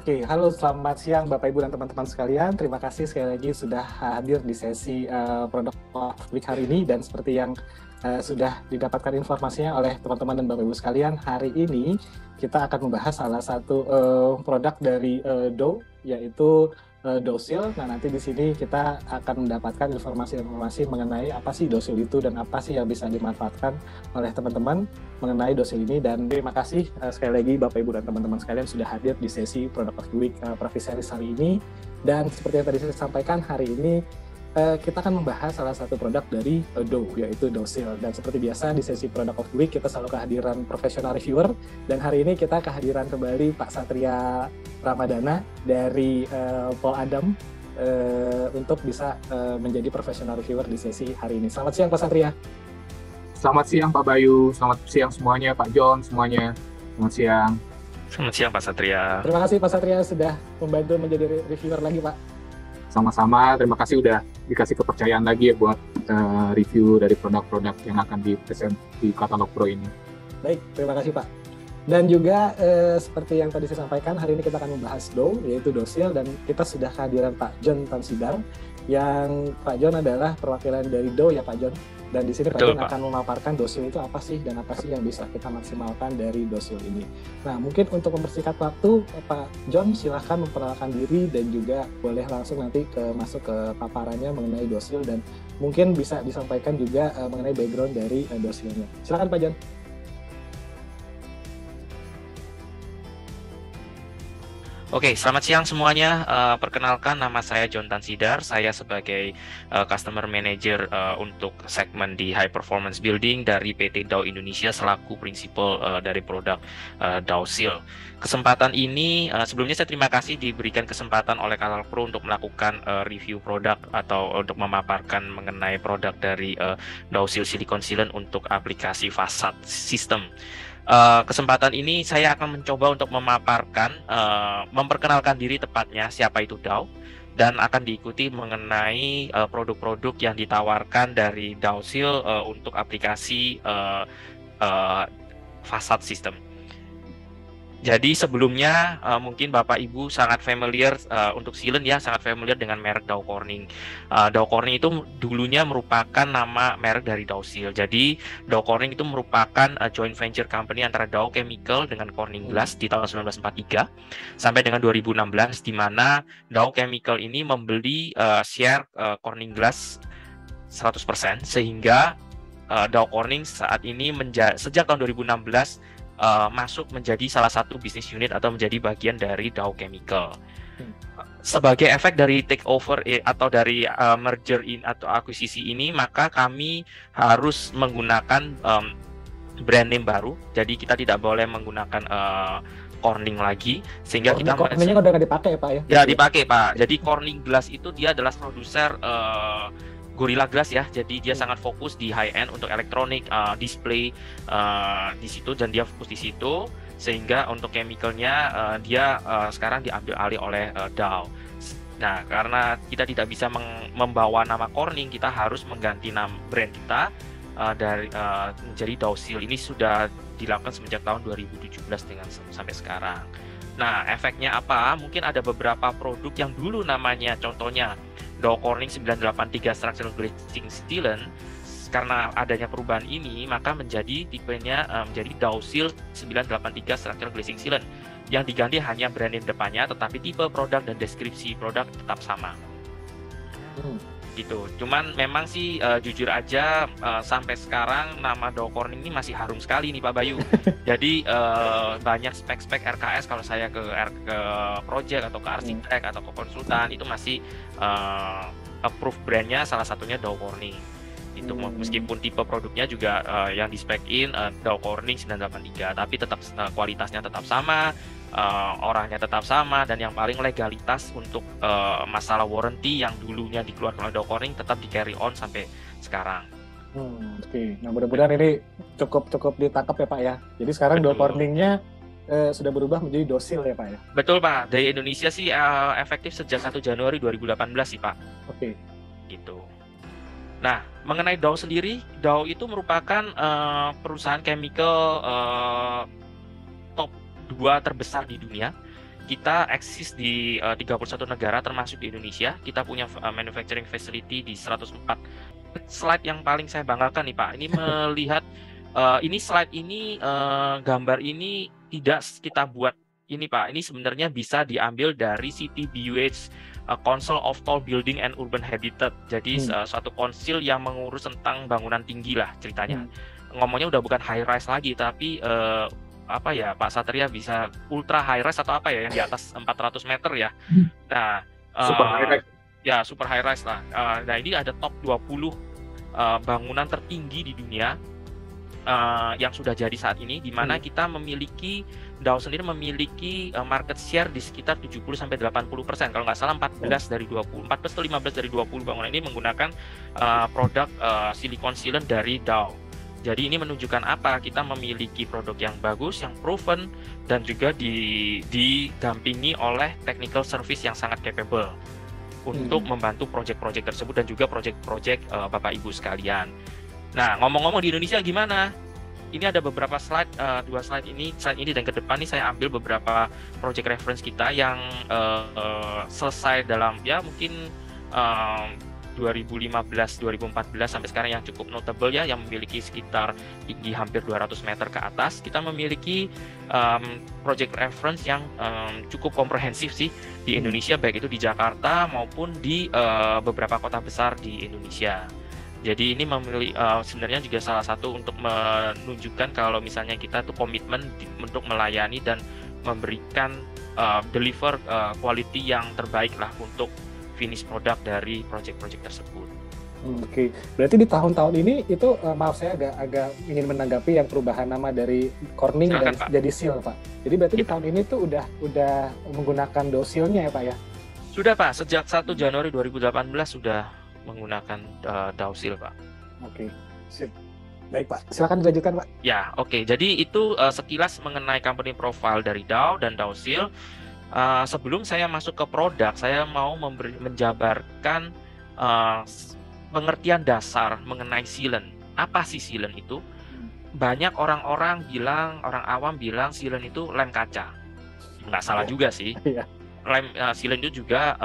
Oke, halo selamat siang Bapak Ibu dan teman-teman sekalian. Terima kasih sekali lagi sudah hadir di sesi Product of Week hari ini, dan seperti yang sudah didapatkan informasinya oleh teman-teman dan Bapak Ibu sekalian, hari ini kita akan membahas salah satu produk dari Dow, yaitu Docil. Nah, nanti di sini kita akan mendapatkan informasi-informasi mengenai apa sih Docil itu dan apa sih yang bisa dimanfaatkan oleh teman-teman mengenai Docil ini. Dan terima kasih sekali lagi Bapak Ibu dan teman-teman sekalian sudah hadir di sesi Product of the Week Profit Series hari ini. Dan seperti yang tadi saya sampaikan, hari ini kita akan membahas salah satu produk dari Dow, yaitu Docil. Dan seperti biasa di sesi Product of the Week kita selalu kehadiran profesional reviewer, dan hari ini kita kehadiran kembali Pak Satria Ramadana dari Paul Adam untuk bisa menjadi profesional reviewer di sesi hari ini. Selamat siang Pak Satria. Selamat siang Pak Bayu, selamat siang semuanya, Pak John semuanya, selamat siang. Selamat siang Pak Satria. Terima kasih Pak Satria sudah membantu menjadi reviewer lagi Pak. Sama-sama, terima kasih udah dikasih kepercayaan lagi ya buat review dari produk-produk yang akan dipresent di katalog Pro ini. Baik, terima kasih Pak. Dan juga seperti yang tadi saya sampaikan, hari ini kita akan membahas Dow, yaitu Docil, dan kita sudah kehadiran Pak John Tansidar, yang Pak John adalah perwakilan dari Dow ya Pak John. Dan di sini Pak John akan memaparkan Docil itu apa sih dan apa sih yang bisa kita maksimalkan dari Docil ini. Nah, mungkin untuk mempersingkat waktu, Pak John silahkan memperkenalkan diri dan juga boleh langsung nanti masuk ke paparannya mengenai Docil, dan mungkin bisa disampaikan juga mengenai background dari Docilnya. Silakan Pak John. Oke, selamat siang semuanya. Perkenalkan, nama saya John Tansidar. Saya sebagai Customer Manager untuk segmen di High Performance Building dari PT Dow Indonesia selaku prinsipal dari produk Docil. Kesempatan ini, sebelumnya saya terima kasih diberikan kesempatan oleh Katalog Pro untuk melakukan review produk atau untuk memaparkan mengenai produk dari Docil Silicon Sealant untuk aplikasi fasad sistem. Kesempatan ini saya akan mencoba untuk memaparkan, memperkenalkan diri tepatnya siapa itu Dow, dan akan diikuti mengenai produk-produk yang ditawarkan dari Docil untuk aplikasi fasad sistem. Jadi sebelumnya mungkin Bapak Ibu sangat familiar untuk sealant ya, sangat familiar dengan merek Dow Corning. Dow Corning itu dulunya merupakan nama merek dari Docil. Jadi Dow Corning itu merupakan joint venture company antara Dow Chemical dengan Corning Glass di tahun 1943 sampai dengan 2016, di mana Dow Chemical ini membeli share Corning Glass 100%, sehingga Dow Corning saat ini sejak tahun 2016 masuk menjadi salah satu bisnis unit atau menjadi bagian dari Dow Chemical. Sebagai efek dari takeover atau dari merger atau akuisisi ini, maka kami harus menggunakan brand name baru. Jadi kita tidak boleh menggunakan Corning lagi, sehingga kita Corningnya udah nggak dipakai ya Pak ya? Ya, dipakai Pak. Jadi Corning Glass itu dia adalah produser Gorilla Glass ya, jadi dia sangat fokus di high end untuk elektronik, display di situ, dan dia fokus di situ, sehingga untuk chemicalnya dia sekarang diambil alih oleh Dow. Nah, karena kita tidak bisa membawa nama Corning, kita harus mengganti nama brand kita dari menjadi Docil. Ini sudah dilakukan semenjak tahun 2017 dengan sampai sekarang. Nah, efeknya apa? Mungkin ada beberapa produk yang dulu namanya, contohnya Dow Corning 983 Structural Glazing Sealant, karena adanya perubahan ini maka menjadi tipenya menjadi Docil 983 Structural Glazing Sealant, yang diganti hanya brand name depannya, tetapi tipe produk dan deskripsi produk tetap sama. Gitu. Cuman memang sih jujur aja sampai sekarang nama Dow Corning ini masih harum sekali nih Pak Bayu. Jadi banyak spek-spek RKS kalau saya ke project atau ke arsitek atau ke konsultan itu masih approve brandnya salah satunya Dow Corning. Itu meskipun tipe produknya juga yang di-spec-in Dow Corning 983, tapi tetap kualitasnya tetap sama, orangnya tetap sama, dan yang paling legalitas untuk masalah warranty yang dulunya dikeluarkan oleh Dow Corning tetap di carry on sampai sekarang. Oke. Nah, mudah-mudahan ini cukup ditangkap ya Pak ya. Jadi sekarang Dow Corningnya sudah berubah menjadi Docil ya Pak ya. Betul Pak. Dari Indonesia sih efektif sejak 1 Januari 2018 sih Pak. Oke. Gitu. Nah, mengenai Dow sendiri, Dow itu merupakan perusahaan chemical top 2 terbesar di dunia. kita eksis di 31 negara termasuk di Indonesia. Kita punya manufacturing facility di 104. Slide yang paling saya banggakan nih Pak, ini melihat ini slide ini, gambar ini tidak kita buat ini Pak, ini sebenarnya bisa diambil dari CTBUH, Council of Tall Building and Urban Habitat. Jadi suatu konsil yang mengurus tentang bangunan tinggi lah ceritanya. Ngomongnya udah bukan high rise lagi, tapi apa ya Pak Satria, bisa ultra high rise atau apa ya, yang di atas 400 meter ya. Nah, super high rise. Ya, super high rise lah. Nah, ini ada top 20 bangunan tertinggi di dunia yang sudah jadi saat ini, di mana kita memiliki, Dow sendiri memiliki market share di sekitar 70-80%. Kalau nggak salah 14 dari 20, 14 atau 15 dari 20 bangunan ini menggunakan produk silicon sealant dari Dow. Jadi ini menunjukkan apa? Kita memiliki produk yang bagus, yang proven, dan juga didampingi oleh technical service yang sangat capable untuk membantu proyek-proyek tersebut dan juga proyek-proyek Bapak Ibu sekalian. Nah, ngomong-ngomong di Indonesia gimana? Ini ada beberapa slide, 2 slide ini dan ke depan nih saya ambil beberapa proyek reference kita yang selesai dalam ya mungkin 2015-2014 sampai sekarang, yang cukup notable ya, yang memiliki sekitar tinggi hampir 200 meter ke atas. Kita memiliki project reference yang cukup komprehensif sih di Indonesia, baik itu di Jakarta maupun di beberapa kota besar di Indonesia. Jadi ini sebenarnya juga salah satu untuk menunjukkan kalau misalnya kita tuh komitmen untuk melayani dan memberikan deliver quality yang terbaik lah untuk finish produk dari project-project tersebut. Oke. Berarti di tahun-tahun ini itu maaf saya agak ingin menanggapi yang perubahan nama dari Corning dan jadi Seal Pak. Jadi berarti di tahun ini tuh udah menggunakan Dow Seal-nya ya Pak ya? Sudah Pak, sejak 1 Januari 2018 sudah menggunakan Dow Seal Pak. Oke, sip. Baik Pak, silakan dilanjutkan Pak. Ya, oke. Jadi itu sekilas mengenai company profile dari Dow dan Dow Seal. Sebelum saya masuk ke produk, saya mau menjabarkan pengertian dasar mengenai sealant. Apa sih sealant itu? Banyak orang awam bilang sealant itu lem kaca. Nggak salah juga sih. Lem sealant itu juga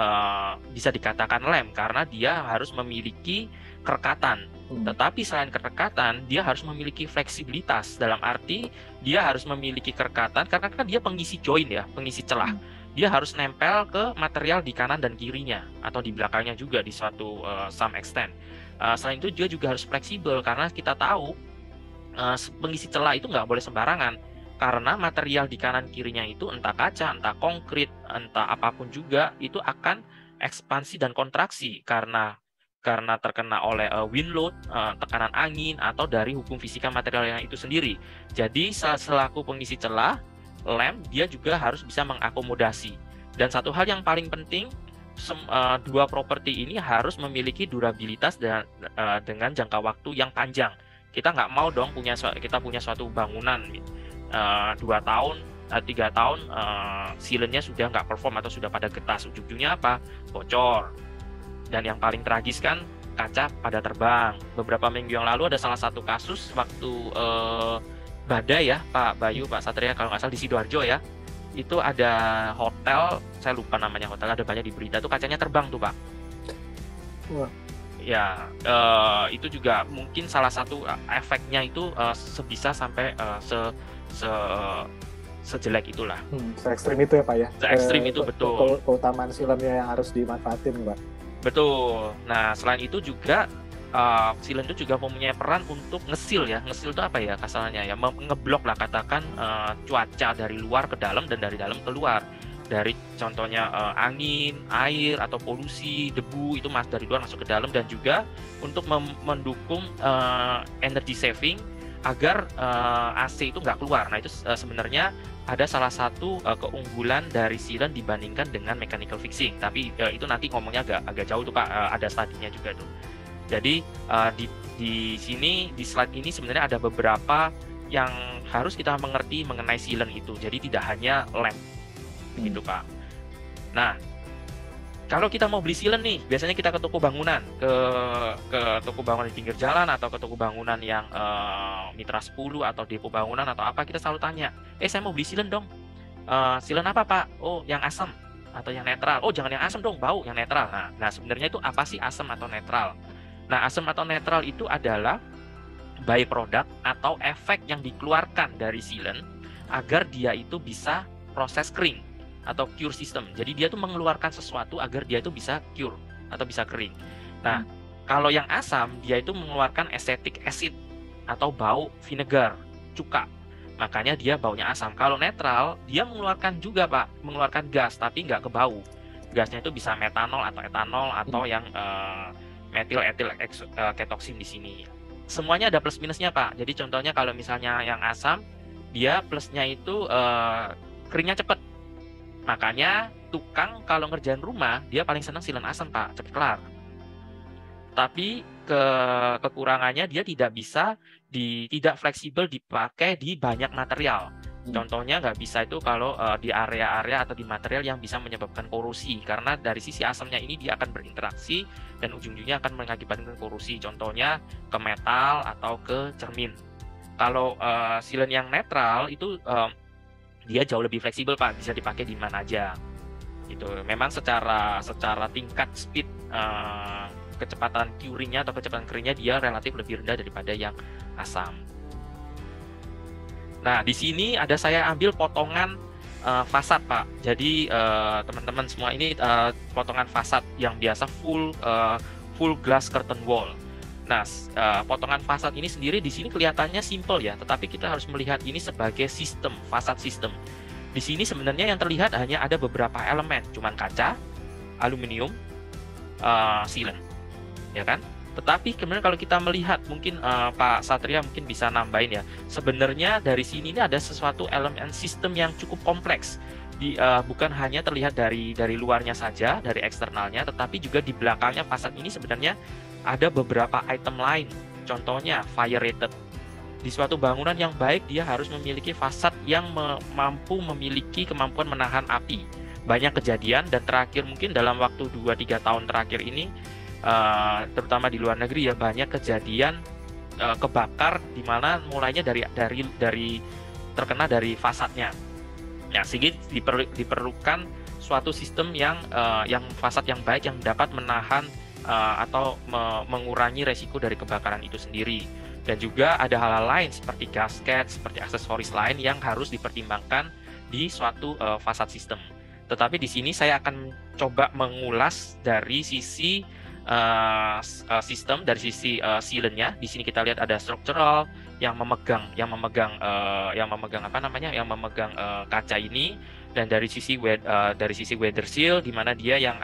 bisa dikatakan lem karena dia harus memiliki kerekatan. Tetapi selain kerekatan, dia harus memiliki fleksibilitas. Dalam arti dia harus memiliki kerekatan karena kan dia pengisi join ya, pengisi celah. Dia harus nempel ke material di kanan dan kirinya atau di belakangnya juga di suatu some extent. Selain itu dia juga harus fleksibel karena kita tahu pengisi celah itu nggak boleh sembarangan, karena material di kanan kirinya itu entah kaca, entah konkrit, entah apapun juga itu akan ekspansi dan kontraksi karena terkena oleh wind load, tekanan angin, atau dari hukum fisika material yang itu sendiri. Jadi selaku pengisi celah, lem dia juga harus bisa mengakomodasi. Dan satu hal yang paling penting, dua properti ini harus memiliki durabilitas dan dengan jangka waktu yang panjang. Kita nggak mau dong kita punya suatu bangunan 2 tahun, 3 tahun sealantnya sudah nggak perform atau sudah pada getas. Ujung-ujungnya apa? Bocor. Dan yang paling tragis kan kaca pada terbang. Beberapa minggu yang lalu ada salah satu kasus waktu badai ya Pak Bayu, Pak Satria, kalau nggak salah di Sidoarjo ya, itu ada hotel, saya lupa namanya hotel, ada banyak di berita tuh kacanya terbang tuh Pak. Wah. Ya itu juga mungkin salah satu efeknya itu sebisa sampai sejelek itulah. Se-ekstrim itu ya Pak ya? Se-ekstrim itu betul. Keutamaan sealantnya yang harus dimanfaatin Pak. Betul. Nah selain itu juga sealant itu juga mempunyai peran untuk ngesil ya. Ngesil itu apa ya kasarnya ya, ngeblok lah katakan cuaca dari luar ke dalam dan dari dalam keluar. Dari contohnya angin, air atau polusi, debu itu dari luar masuk ke dalam, dan juga untuk mendukung energy saving agar AC itu nggak keluar. Nah itu sebenarnya ada salah satu keunggulan dari sealant dibandingkan dengan mechanical fixing. Tapi itu nanti ngomongnya agak jauh tuh Pak, ada studinya juga tuh. Jadi di sini di slide ini sebenarnya ada beberapa yang harus kita mengerti mengenai sealant itu. Jadi tidak hanya lem, begitu Pak. Nah, kalau kita mau beli sealant nih, biasanya kita ke toko bangunan, ke toko bangunan di pinggir jalan atau ke toko bangunan yang Mitra 10 atau depo bangunan atau apa, kita selalu tanya, saya mau beli sealant dong. Sealant apa Pak? Oh, yang asam atau yang netral. Oh, jangan yang asam dong, bau, yang netral. Nah, sebenarnya itu apa sih asam atau netral? Nah, asam atau netral itu adalah byproduct atau efek yang dikeluarkan dari sealant agar dia itu bisa proses kering atau cure system. Jadi dia tuh mengeluarkan sesuatu agar dia itu bisa cure atau bisa kering. Nah, kalau yang asam dia itu mengeluarkan acetic acid atau bau vinegar, cuka. Makanya dia baunya asam. Kalau netral, dia mengeluarkan juga Pak, mengeluarkan gas tapi nggak ke bau. Gasnya itu bisa metanol atau etanol atau yang metil etil ketoksin di sini. Semuanya ada plus minusnya Pak. Jadi contohnya kalau misalnya yang asam, dia plusnya itu keringnya cepet. Makanya tukang kalau ngerjain rumah dia paling senang sealant asam Pak, cepet kelar. Tapi kekurangannya dia tidak bisa tidak fleksibel dipakai di banyak material. Contohnya nggak bisa itu kalau di area-area atau di material yang bisa menyebabkan korosi, karena dari sisi asamnya ini dia akan berinteraksi dan ujung-ujungnya akan mengakibatkan korosi. Contohnya ke metal atau ke cermin. Kalau sealant yang netral itu dia jauh lebih fleksibel Pak, bisa dipakai di mana aja. Itu memang secara tingkat speed kecepatan curingnya atau kecepatan keringnya dia relatif lebih rendah daripada yang asam. Nah, di sini ada saya ambil potongan fasad Pak. Jadi teman-teman semua ini potongan fasad yang biasa full glass curtain wall. Nah, potongan fasad ini sendiri di sini kelihatannya simple ya, tetapi kita harus melihat ini sebagai sistem, fasad sistem. Di sini sebenarnya yang terlihat hanya ada beberapa elemen, cuman kaca, aluminium, sealant, ya kan? Tetapi kemudian kalau kita melihat, mungkin Pak Satria mungkin bisa nambahin ya, sebenarnya dari sini ini ada sesuatu elemen sistem yang cukup kompleks. Bukan hanya terlihat dari luarnya saja, dari eksternalnya, tetapi juga di belakangnya fasad ini sebenarnya ada beberapa item lain. Contohnya fire rated. Di suatu bangunan yang baik dia harus memiliki fasad yang mampu memiliki kemampuan menahan api. Banyak kejadian dan terakhir mungkin dalam waktu 2-3 tahun terakhir ini terutama di luar negeri ya, banyak kejadian kebakar di mana mulainya dari terkena dari fasadnya. Nah, sehingga diperlukan suatu sistem yang fasad yang baik yang dapat menahan atau mengurangi resiko dari kebakaran itu sendiri. Dan juga ada hal-hal lain seperti gasket, seperti aksesoris lain yang harus dipertimbangkan di suatu fasad sistem. Tetapi di sini saya akan coba mengulas dari sisi sistem, dari sisi sealantnya. Di sini kita lihat ada structural yang memegang kaca ini, dan dari sisi weather seal di mana dia yang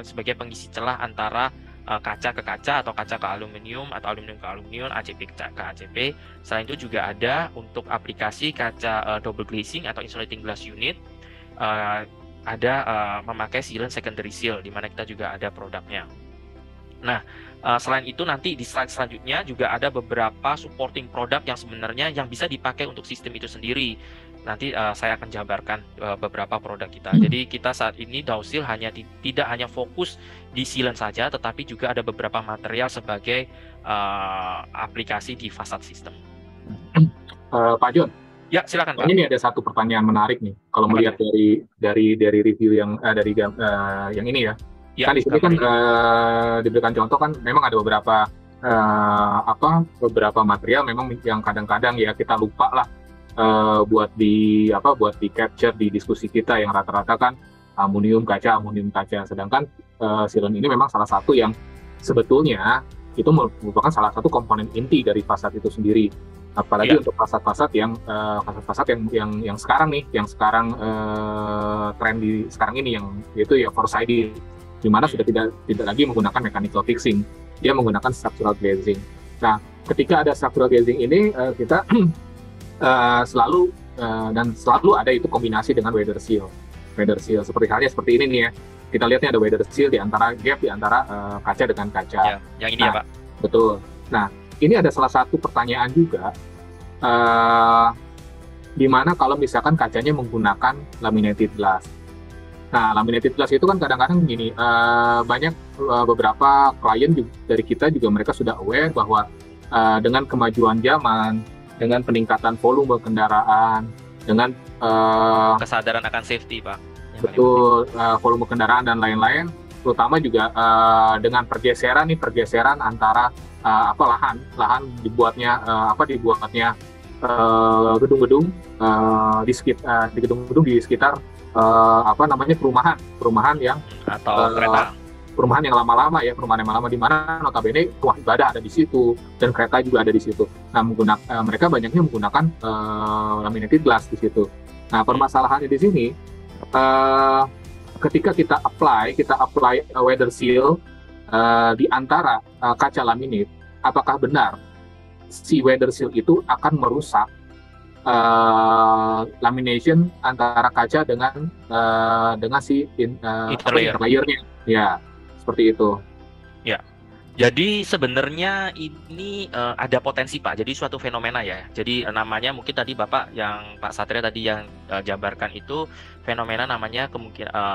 sebagai pengisi celah antara kaca ke kaca atau kaca ke aluminium atau aluminium ke aluminium, ACP ke ACP. Selain itu juga ada untuk aplikasi kaca double glazing atau insulating glass unit, ada memakai sealant secondary seal di mana kita juga ada produknya. Nah, selain itu nanti di slide selanjutnya juga ada beberapa supporting product yang sebenarnya yang bisa dipakai untuk sistem itu sendiri. Nanti saya akan jabarkan beberapa produk kita. Jadi kita saat ini Dausil tidak hanya fokus di sealant saja, tetapi juga ada beberapa material sebagai aplikasi di fasad sistem. Pak John, ya silakan Pak. Ini ada satu pertanyaan menarik nih. Kalau melihat dari review yang yang ini ya. Kan di sini kan diberikan contoh kan memang ada beberapa material memang yang kadang-kadang ya kita lupa lah buat di capture di diskusi kita, yang rata-rata kan aluminium kaca. Sedangkan sealant ini memang salah satu yang sebetulnya itu merupakan salah satu komponen inti dari fasad itu sendiri. Apalagi untuk fasad-fasad yang sekarang nih, yang sekarang tren di sekarang ini, yang yaitu ya four-sided, di mana sudah tidak lagi menggunakan mechanical fixing, dia menggunakan structural glazing. Nah, ketika ada structural glazing ini kita selalu ada itu kombinasi dengan weather seal seperti halnya seperti ini nih ya. Kita lihatnya ada weather seal di antara gap di antara kaca dengan kaca. Ya, yang ini ya Pak. Betul. Nah, ini ada salah satu pertanyaan juga, di mana kalau misalkan kacanya menggunakan laminated glass. Nah, laminated glass itu kan kadang-kadang gini, banyak beberapa klien dari kita juga mereka sudah aware bahwa dengan kemajuan zaman, dengan peningkatan volume kendaraan, dengan Kesadaran akan safety, Pak. Betul, volume kendaraan dan lain-lain, terutama juga dengan pergeseran antara lahan dibuatnya gedung-gedung di gedung-gedung di sekitar perumahan yang atau kereta. Perumahan yang lama-lama di mana notabene rumah ibadah ada di situ dan kereta juga ada di situ. Nah, mereka banyaknya menggunakan laminated glass di situ. Nah, permasalahannya di sini ketika kita apply weather seal di antara kaca laminate, apakah benar si weather seal itu akan merusak lamination antara kaca dengan si interlayernya? Ya, seperti itu. Ya. Jadi sebenarnya ini ada potensi, Pak. Jadi suatu fenomena ya. Jadi namanya mungkin tadi Bapak Pak Satria tadi yang jabarkan itu fenomena namanya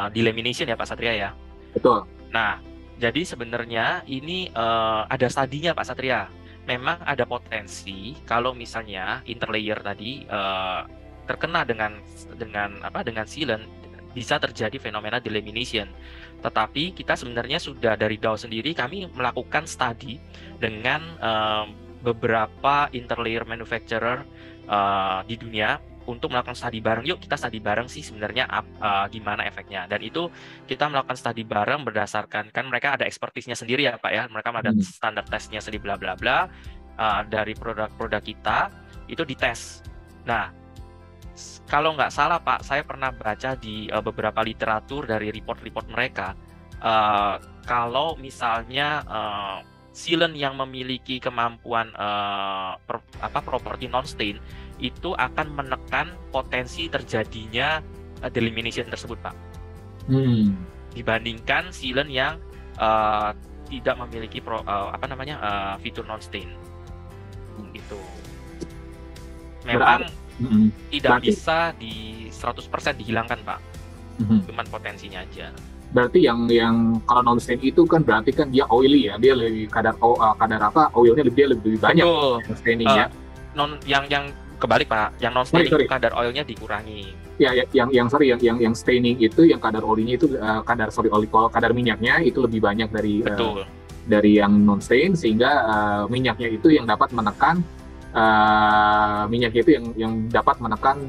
delamination ya Pak Satria ya. Betul. Nah, jadi sebenarnya ini ada stadinya Pak Satria. Memang ada potensi kalau misalnya interlayer tadi terkena dengan sealant, bisa terjadi fenomena delamination. Tetapi kita sebenarnya sudah dari Dow sendiri kami melakukan studi dengan beberapa interlayer manufacturer di dunia untuk melakukan studi bareng. Yuk kita studi bareng sih sebenarnya gimana efeknya. Dan itu kita melakukan studi bareng berdasarkan, kan mereka ada expertise-nya sendiri ya Pak ya. Mereka ada standar tesnya sendiri bla bla bla. Dari produk-produk kita itu dites. Nah, kalau nggak salah Pak, saya pernah baca di beberapa literatur dari report-report mereka, kalau misalnya sealant yang memiliki kemampuan property non-stain itu akan menekan potensi terjadinya delamination tersebut Pak, dibandingkan sealant yang tidak memiliki fitur non-stain gitu. Memang tidak bisa di 100% dihilangkan Pak, cuman potensinya aja. Berarti yang kalau non-stain itu kan berarti kan dia oily ya, dia lebih oilnya lebih banyak stainingnya. Yang kebalik Pak, yang non-stain itu kadar oilnya dikurangi. Ya, yang staining itu, yang kadar olinya itu kadar minyaknya itu lebih banyak dari yang non-stain, sehingga minyaknya itu yang dapat menekan yang dapat menekan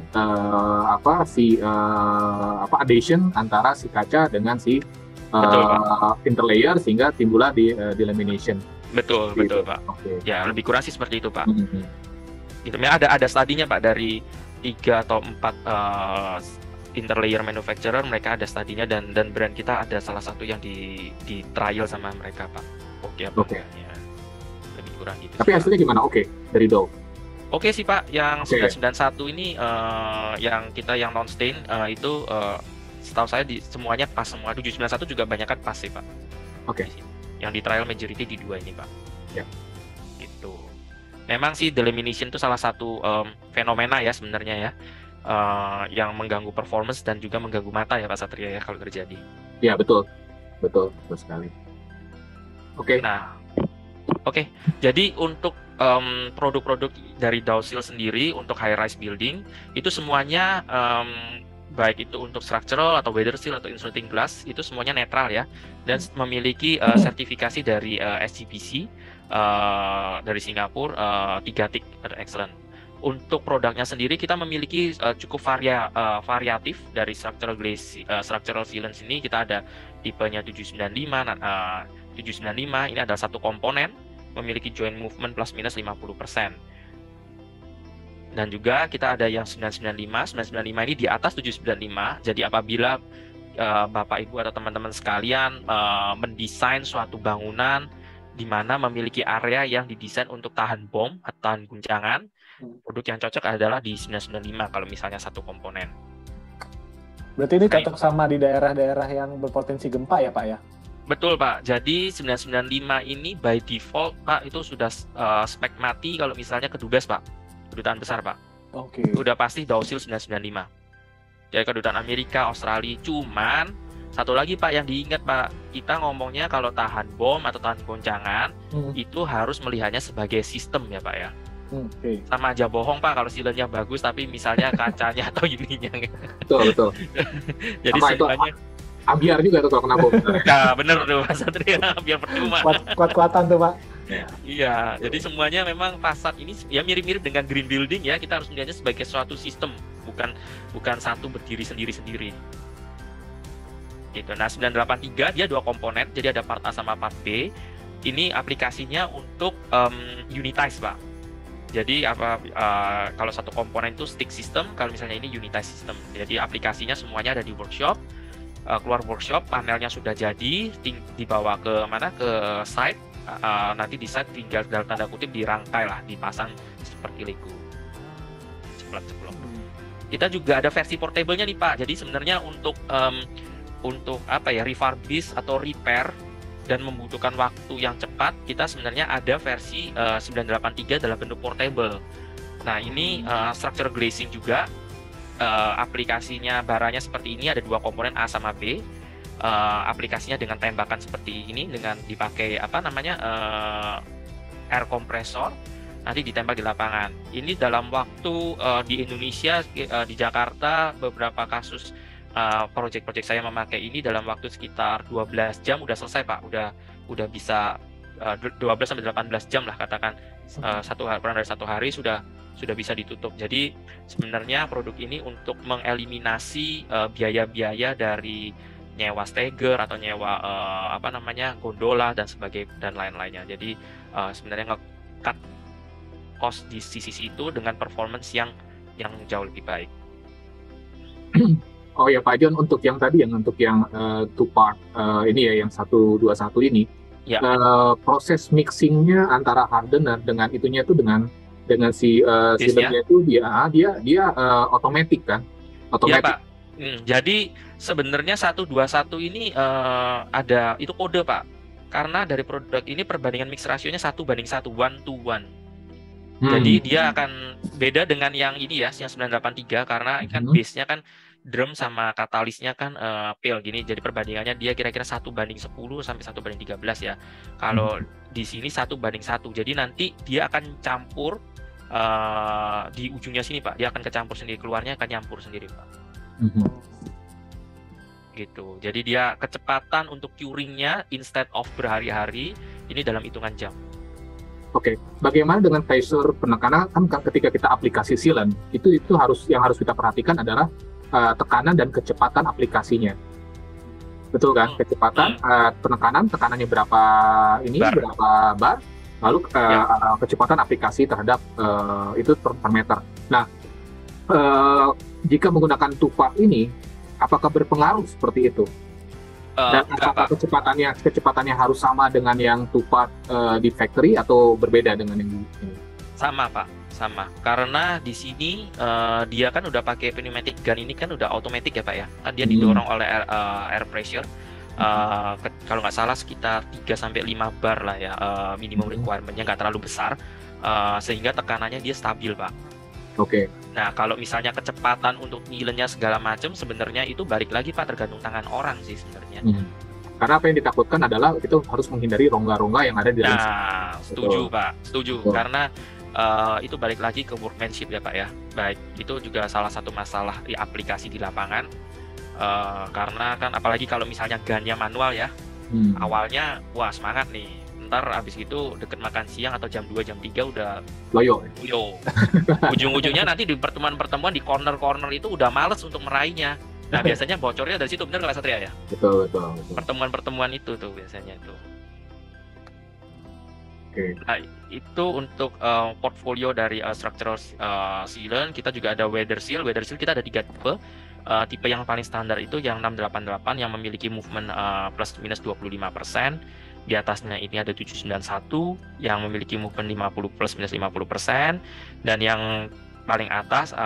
adhesion antara si kaca dengan si interlayer, sehingga timbullah delamination. Betul Pak. Okay. Ya lebih kurang sih seperti itu Pak. Gitu. Ada studinya Pak dari 3 atau 4 interlayer manufacturer, mereka ada studinya dan brand kita ada salah satu yang di trial sama mereka Pak. Oke. Ya. Lebih kurang gitu. Tapi hasilnya gimana? Oke, dari Dow. Oke sih Pak, yang 991 ini yang kita yang non-stain itu setahu saya semuanya pas semua. 791 juga banyak kan pas sih Pak. Oke. Yang di trial majority di 2 ini Pak. Ya. Gitu. Memang sih delamination itu salah satu fenomena ya sebenarnya ya, yang mengganggu performance dan juga mengganggu mata ya Pak Satria ya kalau terjadi. Ya betul sekali. Oke. Nah, jadi untuk produk-produk dari Dow Seal sendiri untuk high-rise building itu semuanya baik itu untuk structural atau weather seal atau insulating glass itu semuanya netral ya, dan memiliki sertifikasi dari SGBC dari Singapura 3 tick excellent. Untuk produknya sendiri kita memiliki cukup variatif dari structural sealant ini. Kita ada tipenya 795 ini adalah satu komponen memiliki joint movement plus minus 50%. Dan juga kita ada yang 995 ini di atas 795. Jadi apabila Bapak Ibu atau teman-teman sekalian mendesain suatu bangunan di mana memiliki area yang didesain untuk tahan bom atau tahan guncangan, produk yang cocok adalah di 995 kalau misalnya satu komponen. Berarti ini cocok sama di daerah-daerah yang berpotensi gempa ya Pak ya? Betul Pak, jadi 995 ini by default Pak itu sudah spek mati kalau misalnya kedubes Pak, kedutaan besar Pak. Oke. Udah pasti Dow Seal 995. Jadi kedutaan Amerika, Australia, cuman satu lagi Pak yang diingat Pak, kita ngomongnya kalau tahan bom atau tahan goncangan itu harus melihatnya sebagai sistem ya Pak ya. Oke. Sama aja bohong Pak kalau sealernya bagus tapi misalnya kacanya atau ininya. Betul. Jadi Sama itu semuanya ambiar juga tuh kalau kena bom. nah bener tuh Mas Satria, biar percuma. Kuat-kuatan tuh Pak. Iya, jadi semuanya memang Passat ini ya mirip-mirip dengan green building ya, kita harus melihatnya sebagai suatu sistem, bukan satu berdiri sendiri-sendiri. Gitu. Nah, 983 dia dua komponen, jadi ada part A sama part B. Ini aplikasinya untuk unitize, Pak. Jadi kalau satu komponen itu stick system, kalau misalnya ini unitize system. Jadi aplikasinya semuanya ada di workshop. Keluar workshop, panelnya sudah jadi, dibawa ke mana? Ke site. Nanti di site tinggal dalam tanda kutip dirangkai lah, dipasang seperti Lego. Ceplok-ceplok. Kita juga ada versi portable-nya nih, Pak. Jadi sebenarnya untuk refurbish atau repair dan membutuhkan waktu yang cepat, kita sebenarnya ada versi 983 dalam bentuk portable. Nah, ini structure glazing juga. Aplikasinya baranya seperti ini, ada dua komponen A sama B. Aplikasinya dengan tembakan seperti ini, dengan dipakai air compressor, nanti ditembak di lapangan. Ini dalam waktu di Indonesia, di Jakarta, beberapa kasus proyek-proyek saya memakai ini dalam waktu sekitar 12 jam udah selesai Pak, udah bisa 12 sampai 18 jam lah katakan, kurang dari satu hari sudah bisa ditutup. Jadi sebenarnya produk ini untuk mengeliminasi biaya-biaya dari nyewa steger atau nyewa gondola dan dan lain-lainnya. Jadi sebenarnya nge-cut cost di sisi itu dengan performance yang jauh lebih baik. Oh ya Pak John, untuk yang tadi untuk yang two part ini ya, yang 121 ini, ya. Proses mixingnya antara hardener dengan itunya itu dengan si sealernya itu dia otomatis kan? Otomatis. Ya, Pak. Jadi sebenarnya 121 ini ada itu kode Pak, karena dari produk ini perbandingan mix rasionya 1:1, 1:1. Jadi dia akan beda dengan yang ini ya, yang 983, karena kan base-nya kan drum sama katalisnya kan pale gini, jadi perbandingannya dia kira-kira 1:10 sampai 1:13 ya. Kalau di sini 1:1, jadi nanti dia akan campur di ujungnya sini Pak, dia akan kecampur sendiri, keluarnya akan nyampur sendiri Pak. Gitu. Jadi dia kecepatan untuk curingnya instead of berhari-hari ini dalam hitungan jam. Oke, bagaimana dengan pressure penekanan? Kan ketika kita aplikasi sealant itu harus kita perhatikan adalah tekanan dan kecepatan aplikasinya, betul kan? Kecepatan, tekanannya berapa berapa bar, lalu kecepatan aplikasi terhadap itu per meter. Nah, jika menggunakan two-part ini, apakah berpengaruh seperti itu? Dan apakah kecepatannya harus sama dengan yang two-part di factory atau berbeda dengan yang ini? Sama Pak, sama. Karena di sini dia kan udah pakai pneumatic gun, ini kan udah otomatis ya Pak ya. Kan dia didorong oleh air pressure. Kalau nggak salah sekitar 3-5 bar lah ya, minimum requirement-nya nggak terlalu besar, sehingga tekanannya dia stabil Pak. Oke. Nah, kalau misalnya kecepatan untuk ngilennya segala macam, sebenarnya itu balik lagi Pak, tergantung tangan orang sih sebenarnya. Karena apa yang ditakutkan adalah itu harus menghindari rongga-rongga yang ada di dalam. Nah, setuju Pak, setuju. Karena itu balik lagi ke workmanship ya Pak ya. Baik, itu juga salah satu masalah di aplikasi di lapangan. Karena kan apalagi kalau misalnya gunnya manual ya, awalnya wah semangat nih, ntar abis itu deket makan siang atau jam 2 jam 3 udah loyo. Ujung-ujungnya nanti di pertemuan-pertemuan di corner-corner itu udah males untuk meraihnya. Nah biasanya bocornya dari situ, bener nggak Satria ya? Betul. Pertemuan-pertemuan itu tuh biasanya itu. Okay. Nah, itu untuk portfolio dari structural sealant. Kita juga ada weather seal. Weather seal kita ada 3 tipe. Tipe yang paling standar itu yang 688 yang memiliki movement plus minus 25%. Di atasnya ini ada 791 yang memiliki movement 50 plus minus 50%. Dan yang paling atas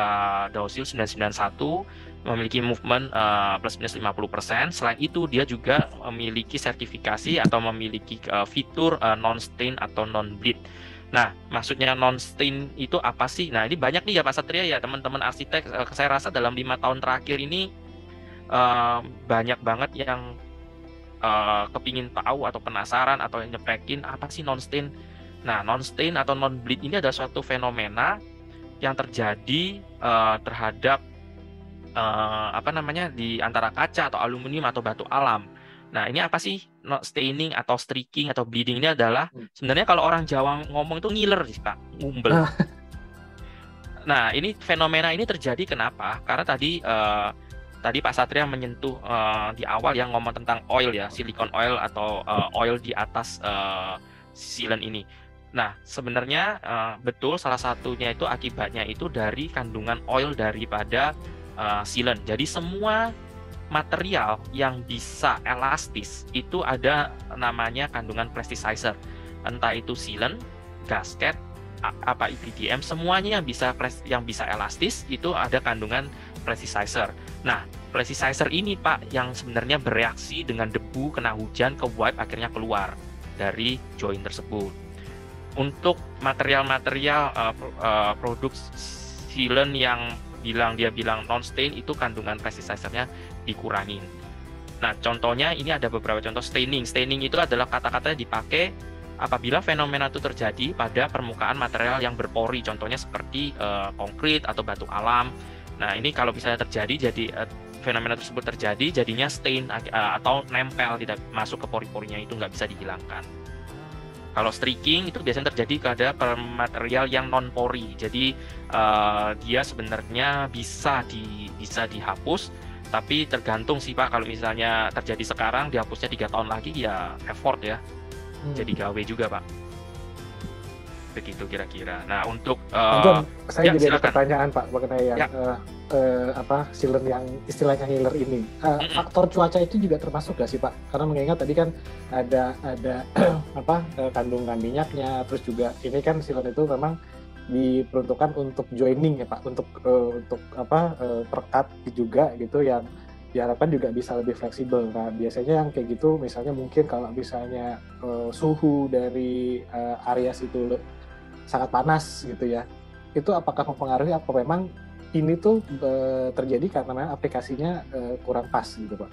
Docil 991 memiliki movement plus minus 50%. Selain itu dia juga memiliki sertifikasi atau memiliki fitur non-stain atau non-bleed. Nah, maksudnya non-stain itu apa sih? Nah, ini banyak nih ya Pak Satria ya, teman-teman arsitek. Saya rasa dalam 5 tahun terakhir ini banyak banget yang kepingin tahu atau penasaran atau nyepekin apa sih non-stain. Nah, non-stain atau non-bleed ini adalah suatu fenomena yang terjadi terhadap di antara kaca atau aluminium atau batu alam. Nah, ini apa sih staining atau streaking atau bleeding ini adalah sebenarnya kalau orang Jawa ngomong itu ngiler sih Pak, ngumbel. Nah, ini fenomena ini terjadi kenapa? Karena tadi Pak Satria menyentuh di awal yang ngomong tentang oil ya, silicon oil atau oil di atas sealant ini. Nah, sebenarnya betul salah satunya itu akibatnya itu dari kandungan oil daripada sealant. Jadi semua material yang bisa elastis itu ada namanya kandungan plasticizer. Entah itu sealant, gasket, EPDM, semuanya yang bisa elastis itu ada kandungan plasticizer. Nah, plasticizer ini Pak yang sebenarnya bereaksi dengan debu kena hujan ke wipe akhirnya keluar dari joint tersebut. Untuk material-material produk sealant yang dia bilang non-stain itu kandungan plasticizernya dikurangin. Nah, contohnya ini ada beberapa contoh staining. Staining itu adalah kata-katanya dipakai apabila fenomena itu terjadi pada permukaan material yang berpori, contohnya seperti konkrit atau batu alam. Nah, ini kalau misalnya terjadi, fenomena tersebut terjadi, jadinya stain atau nempel, tidak masuk ke pori-porinya, itu nggak bisa dihilangkan. Kalau streaking itu biasanya terjadi pada material yang non-pori, jadi dia sebenarnya bisa dihapus, tapi tergantung sih Pak. Kalau misalnya terjadi sekarang, dihapusnya 3 tahun lagi ya effort ya, jadi gawe juga Pak. Begitu kira-kira. Nah, untuk saya jadi ada pertanyaan Pak mengenai yang sealant yang istilahnya healer ini. Faktor cuaca itu juga termasuk nggak sih Pak? Karena mengingat tadi kan ada kandungan minyaknya, terus juga ini kan sealant itu memang diperuntukkan untuk joining ya Pak, untuk perekat juga gitu, yang diharapkan juga bisa lebih fleksibel. Nah, biasanya yang kayak gitu, misalnya mungkin kalau misalnya suhu dari area situ sangat panas gitu ya, itu apakah mempengaruhi, apa memang ini tuh terjadi karena memang aplikasinya kurang pas gitu Pak?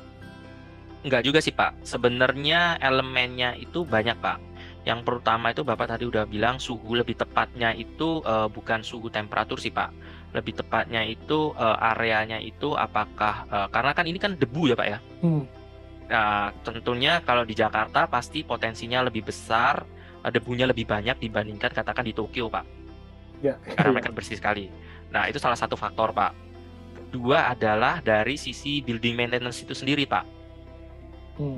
Enggak juga sih Pak, sebenarnya elemennya itu banyak Pak. Yang pertama itu Bapak tadi udah bilang suhu, lebih tepatnya itu bukan suhu temperatur sih Pak, lebih tepatnya itu areanya itu apakah karena kan ini kan debu ya Pak ya. Nah, tentunya kalau di Jakarta pasti potensinya lebih besar, debunya lebih banyak dibandingkan katakan di Tokyo Pak. Ya, karena mereka bersih sekali. Nah, itu salah satu faktor Pak. Kedua adalah dari sisi building maintenance itu sendiri Pak.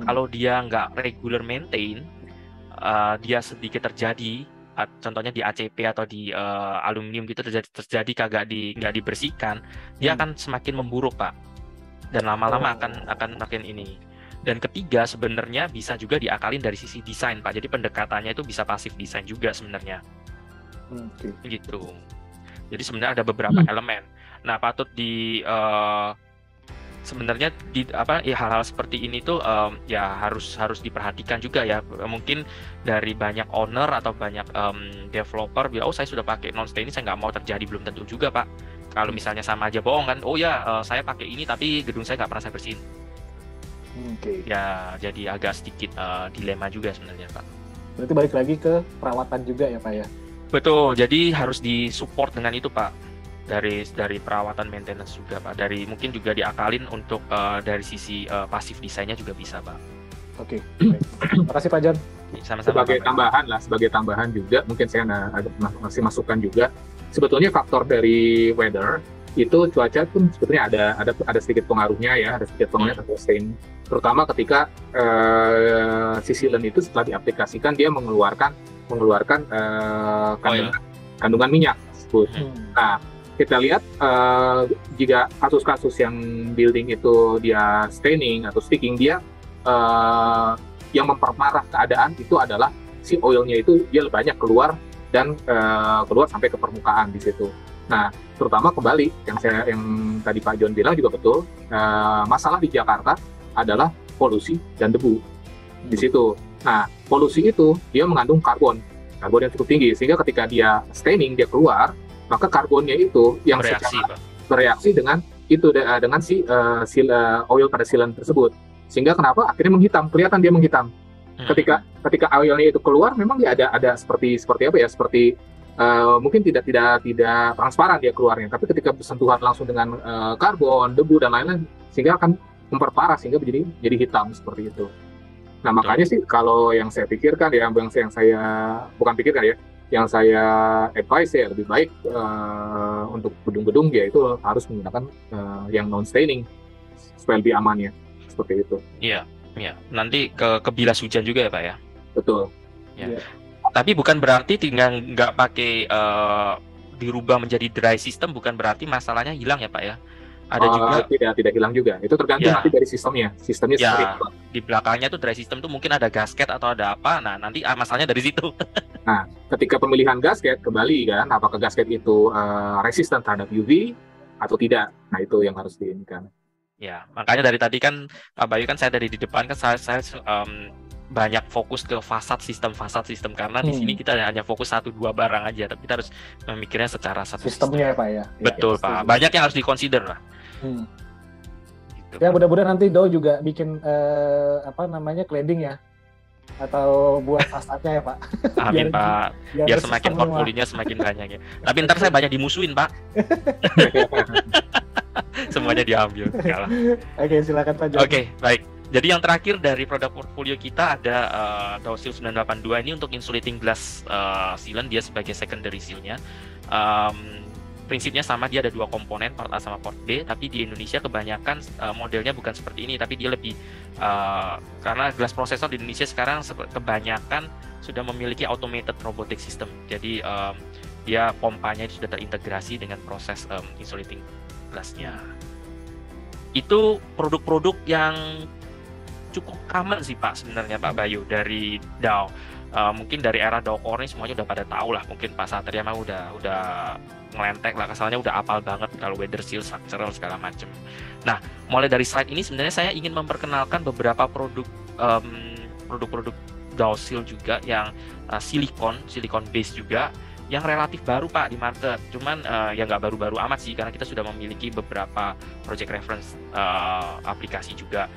Kalau dia nggak regular maintain, dia sedikit terjadi, contohnya di ACP atau di aluminium gitu terjadi nggak dibersihkan, dia akan semakin memburuk Pak, dan lama-lama akan makin ini. Dan ketiga sebenarnya bisa juga diakalin dari sisi desain Pak, jadi pendekatannya itu bisa pasif desain juga sebenarnya. Gitu. Jadi sebenarnya ada beberapa elemen. Nah, patut sebenarnya hal-hal seperti ini tuh ya harus diperhatikan juga ya. Mungkin dari banyak owner atau banyak developer bilang, saya sudah pakai non-stain ini, saya nggak mau terjadi, belum tentu juga Pak. Kalau misalnya sama aja bohong kan, saya pakai ini tapi gedung saya nggak pernah saya bersihin. Ya jadi agak sedikit dilema juga sebenarnya Pak. Berarti balik lagi ke perawatan juga ya Pak ya? Betul, jadi harus disupport dengan itu Pak, dari perawatan maintenance juga Pak, dari mungkin juga diakalin untuk dari sisi pasif desainnya juga bisa Pak. Oke. Terima kasih Pak John. Sama-sama. Sebagai tambahan juga, mungkin saya masih masukkan juga, sebetulnya faktor dari weather itu, cuaca pun sebetulnya ada sedikit pengaruhnya ya, ada sedikit pengaruhnya terhadap stain. Terutama ketika si sealant itu setelah diaplikasikan dia mengeluarkan kandungan minyak tersebut. Nah, kita lihat jika kasus-kasus yang building itu dia staining atau sticking, dia yang memperparah keadaan itu adalah si oilnya itu dia banyak keluar dan keluar sampai ke permukaan di situ. Nah, terutama kembali yang tadi Pak John bilang juga betul, masalah di Jakarta adalah polusi dan debu di situ. Nah, polusi itu dia mengandung karbon yang cukup tinggi, sehingga ketika dia staining, dia keluar, maka karbonnya itu yang bereaksi dengan si oil pada sealant tersebut, sehingga kenapa akhirnya menghitam, kelihatan dia menghitam. Ketika oilnya itu keluar, memang dia ada seperti apa ya, seperti mungkin tidak transparan dia keluarnya, tapi ketika bersentuhan langsung dengan karbon, debu dan lain-lain, sehingga akan memperparah sehingga jadi hitam seperti itu. Nah, makanya sih kalau yang saya pikirkan ya, yang saya bukan pikirkan ya, yang saya advise ya, lebih baik untuk gedung-gedung ya itu harus menggunakan yang non staining supaya lebih aman ya, seperti itu. Iya. Ya, nanti kebilas hujan juga ya Pak ya. Betul. Ya. Tapi bukan berarti tinggal nggak pakai dirubah menjadi dry system, bukan berarti masalahnya hilang ya Pak ya. Ada juga tidak hilang juga. Itu tergantung nanti dari sistemnya. Sistemnya seperti apa. Di belakangnya tuh dry system tuh mungkin ada gasket atau ada apa. Nah, nanti masalahnya dari situ. Nah, ketika pemilihan gasket kembali kan, apakah gasket itu resisten terhadap UV atau tidak. Nah, itu yang harus diinginkan. Ya, makanya dari tadi kan Pak Bayu kan saya dari di depan kan saya banyak fokus ke fasad sistem karena di sini kita hanya fokus 1-2 barang aja, tapi kita harus memikirnya secara satu sistemnya ya Pak ya. Betul ya, Pak, banyak yang harus dikonsider lah. Gitu, ya mudah-mudahan nanti Do juga bikin cladding ya, atau buat fasadnya ya Pak. Amin Pak, biar semakin portfolionya semakin banyak ya. Tapi ntar saya banyak dimusuhin Pak. Semuanya diambil. Oke, silakan Pak. Oke, baik. Jadi yang terakhir dari produk portfolio kita ada Dowsil 982 ini untuk insulating glass sealant, dia sebagai secondary seal-nya. Prinsipnya sama, dia ada 2 komponen, port A sama port B, tapi di Indonesia kebanyakan modelnya bukan seperti ini, tapi dia lebih karena glass processor di Indonesia sekarang kebanyakan sudah memiliki automated robotic system. Jadi dia pompanya sudah terintegrasi dengan proses insulating glass-nya. Itu produk-produk yang cukup common sih Pak sebenarnya Pak Bayu dari Dow. Mungkin dari era Dow Corning semuanya udah pada tahu lah, mungkin Pak Satria mah udah ngelentek lah, kesalnya udah apal banget kalau weather seal, structural segala macam. Nah, mulai dari slide ini sebenarnya saya ingin memperkenalkan beberapa produk-produk Dow Seal juga yang silikon base juga, yang relatif baru Pak di market. Cuman ya nggak baru-baru amat sih, karena kita sudah memiliki beberapa project reference aplikasi juga.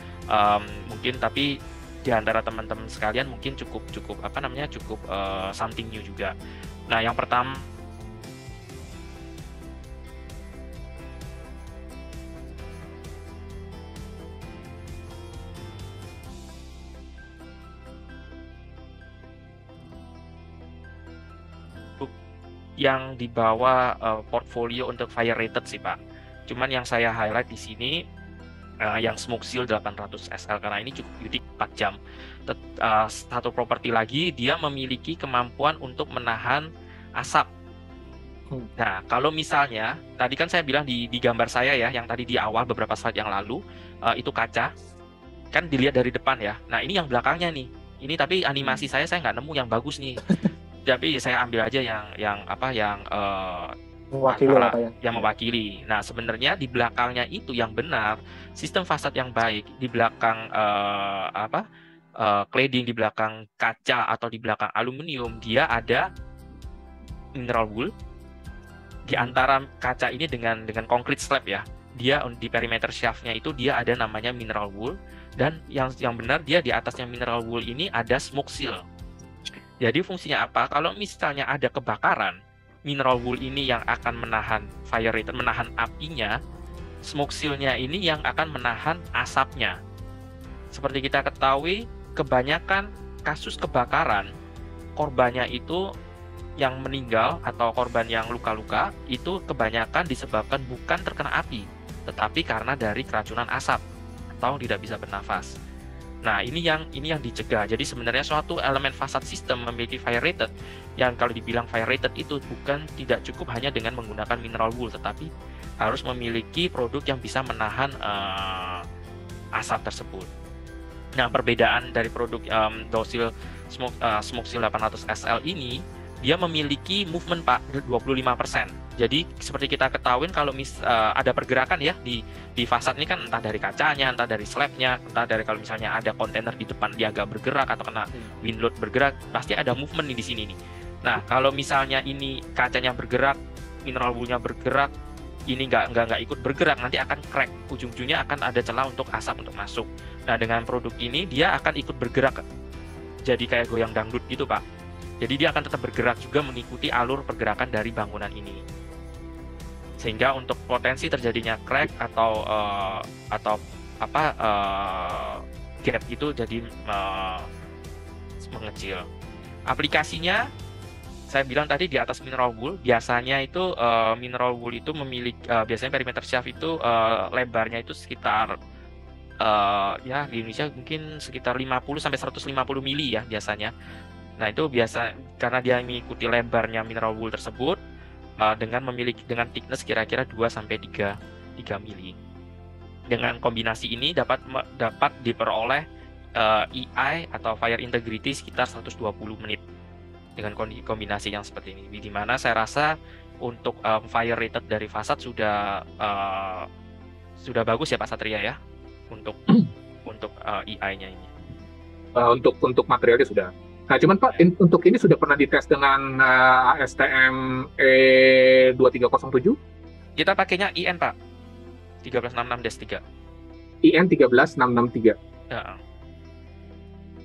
Mungkin tapi di antara teman-teman sekalian mungkin cukup something new juga. Nah, yang pertama yang dibawa portfolio untuk fire rated sih Pak. Cuman yang saya highlight di sini yang Smoke Seal 800 SL, karena ini cukup unik, 4 jam. Satu properti lagi, dia memiliki kemampuan untuk menahan asap. Nah, kalau misalnya tadi kan saya bilang di gambar saya ya, yang tadi di awal beberapa slide yang lalu, itu kaca kan dilihat dari depan ya. Nah, ini yang belakangnya nih. Ini tapi animasi saya nggak nemu yang bagus nih. Tapi saya ambil aja yang mewakili. Nah, sebenarnya di belakangnya itu yang benar, sistem fasad yang baik, di belakang cladding, di belakang kaca atau di belakang aluminium, dia ada mineral wool. Di antara kaca ini dengan concrete slab ya, dia di perimeter shaftnya itu dia ada namanya mineral wool, dan yang benar dia di atasnya mineral wool ini ada smoke seal. Jadi fungsinya apa? Kalau misalnya ada kebakaran, mineral wool ini yang akan menahan fire rate, menahan apinya, smoke seal-nya ini yang akan menahan asapnya. Seperti kita ketahui, kebanyakan kasus kebakaran, korbannya itu yang meninggal atau korban yang luka-luka, itu kebanyakan disebabkan bukan terkena api, tetapi karena dari keracunan asap atau tidak bisa bernafas. Nah, ini yang dicegah. Jadi sebenarnya suatu elemen fasad sistem memiliki fire rated, yang kalau dibilang fire rated itu tidak cukup hanya dengan menggunakan mineral wool, tetapi harus memiliki produk yang bisa menahan asap tersebut. Nah, perbedaan dari produk Dowsil Smoke Seal 800 SL ini, dia memiliki movement Pak 25%. Jadi seperti kita ketahui kalau ada pergerakan ya di fasad ini kan, entah dari kacanya, entah dari slabnya, entah dari kalau misalnya ada kontainer di depan dia agak bergerak atau kena wind load bergerak, pasti ada movement nih di sini nih. Nah, kalau misalnya ini kacanya bergerak, mineral wool-nya bergerak, ini nggak ikut bergerak, nanti akan crack, ujung-ujungnya akan ada celah untuk asap untuk masuk. Nah, dengan produk ini dia akan ikut bergerak. jadi kayak goyang dangdut gitu Pak. Jadi dia akan tetap bergerak juga mengikuti alur pergerakan dari bangunan ini. Sehingga untuk potensi terjadinya crack atau gap itu jadi mengecil. Aplikasinya saya bilang tadi di atas mineral wool, biasanya itu mineral wool itu memiliki biasanya perimeter shaft itu lebarnya itu sekitar ya di Indonesia mungkin sekitar 50 sampai 150 mili ya biasanya. Nah, itu biasa karena dia mengikuti lebarnya mineral wool tersebut dengan thickness kira-kira 2 sampai 3 mili. Dengan kombinasi ini dapat diperoleh EI atau fire integrity sekitar 120 menit dengan kombinasi yang seperti ini. Di mana saya rasa untuk fire rated dari fasad sudah bagus ya Pak Satria ya untuk EI-nya ini. Untuk materialnya sudah. Nah, cuman Pak, untuk ini sudah pernah dites dengan ASTM E2307? Kita pakainya IN Pak, 1366-3. IN 13663. Ya.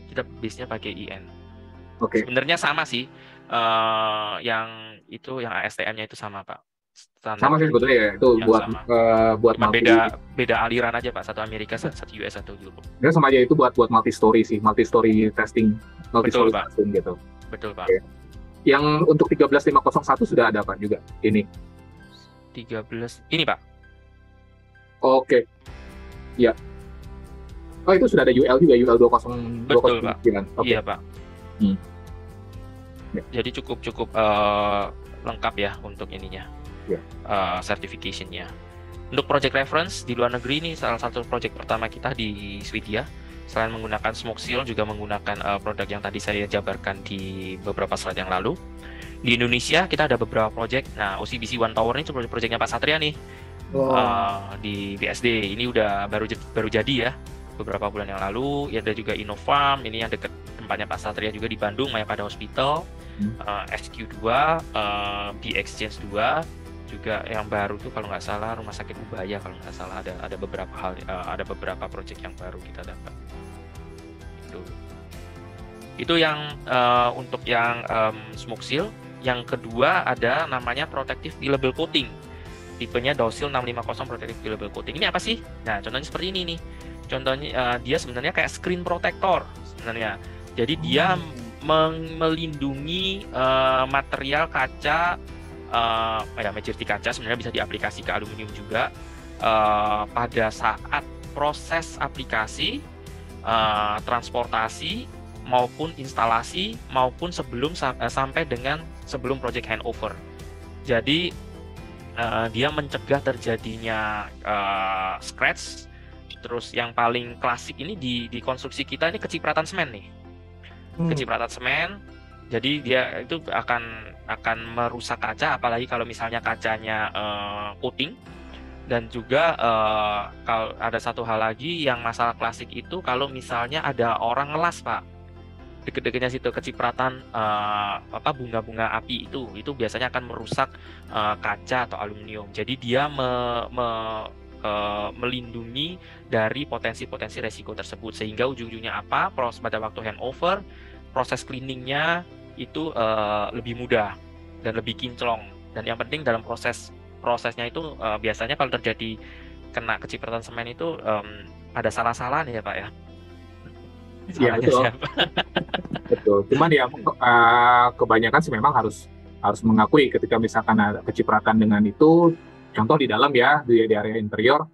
Kita base-nya pakai IN. Oke. Sebenarnya sama sih, yang ASTM-nya itu sama Pak. Standar sama sih sebetulnya ya, itu buat multi. Beda aliran aja Pak, satu Amerika, satu US, satu Europe. Ya sama aja, itu buat multi story testing, Betul, Pak. testing gitu. Betul Pak. Oke. Yang untuk 13501 sudah ada Pak juga ini. 13 ini Pak. Oke. Ya. Oh, itu sudah ada UL juga, UL 20. Betul Pak. Okay. Iya Pak. Ya. Jadi cukup lengkap ya untuk ininya. Yeah. Certification-nya. Untuk project reference di luar negeri ini salah satu project pertama kita di Swedia. Selain menggunakan smoke seal juga menggunakan produk yang tadi saya jabarkan di beberapa slide yang lalu. Di Indonesia kita ada beberapa project. Nah, OCBC One Tower ini project-nya Pak Satria nih. Di BSD ini udah baru jadi ya beberapa bulan yang lalu. Ya, ada juga Innofarm ini yang dekat tempatnya Pak Satria juga di Bandung, Mayapada Hospital. SQ2, B-Exchange 2 juga yang baru tuh kalau nggak salah Rumah Sakit Ubaya kalau nggak salah ada beberapa project yang baru kita dapat. Itu yang untuk yang smoke seal. Yang kedua ada namanya protective fillable coating, tipenya Dowsil 650 protective fillable coating. Ini apa sih? Nah, contohnya seperti ini nih. Contohnya dia sebenarnya kayak screen protector sebenarnya. Jadi dia melindungi material kaca, majority kaca sebenarnya bisa diaplikasi ke aluminium juga pada saat proses aplikasi, transportasi maupun instalasi maupun sampai dengan sebelum project handover. Jadi dia mencegah terjadinya scratch. Terus yang paling klasik ini di konstruksi kita ini kecipratan semen nih. Kecipratan semen, jadi dia itu akan merusak kaca, apalagi kalau misalnya kacanya coating. Dan juga kalau ada satu hal lagi yang masalah klasik itu kalau misalnya ada orang ngelas Pak, deket-deketnya situ kecipratan bunga-bunga api itu biasanya akan merusak kaca atau aluminium. Jadi dia melindungi dari potensi-potensi resiko tersebut, sehingga ujung-ujungnya apa? Pada waktu handover, proses cleaningnya itu lebih mudah dan lebih kinclong. Dan yang penting dalam prosesnya itu biasanya kalau terjadi kena kecipratan semen itu ada salah-salahan ya Pak ya. Iya betul. Betul. Cuman ya kebanyakan sih memang harus mengakui ketika misalkan ada kecipratan dengan itu. Contoh di dalam ya, di area interior,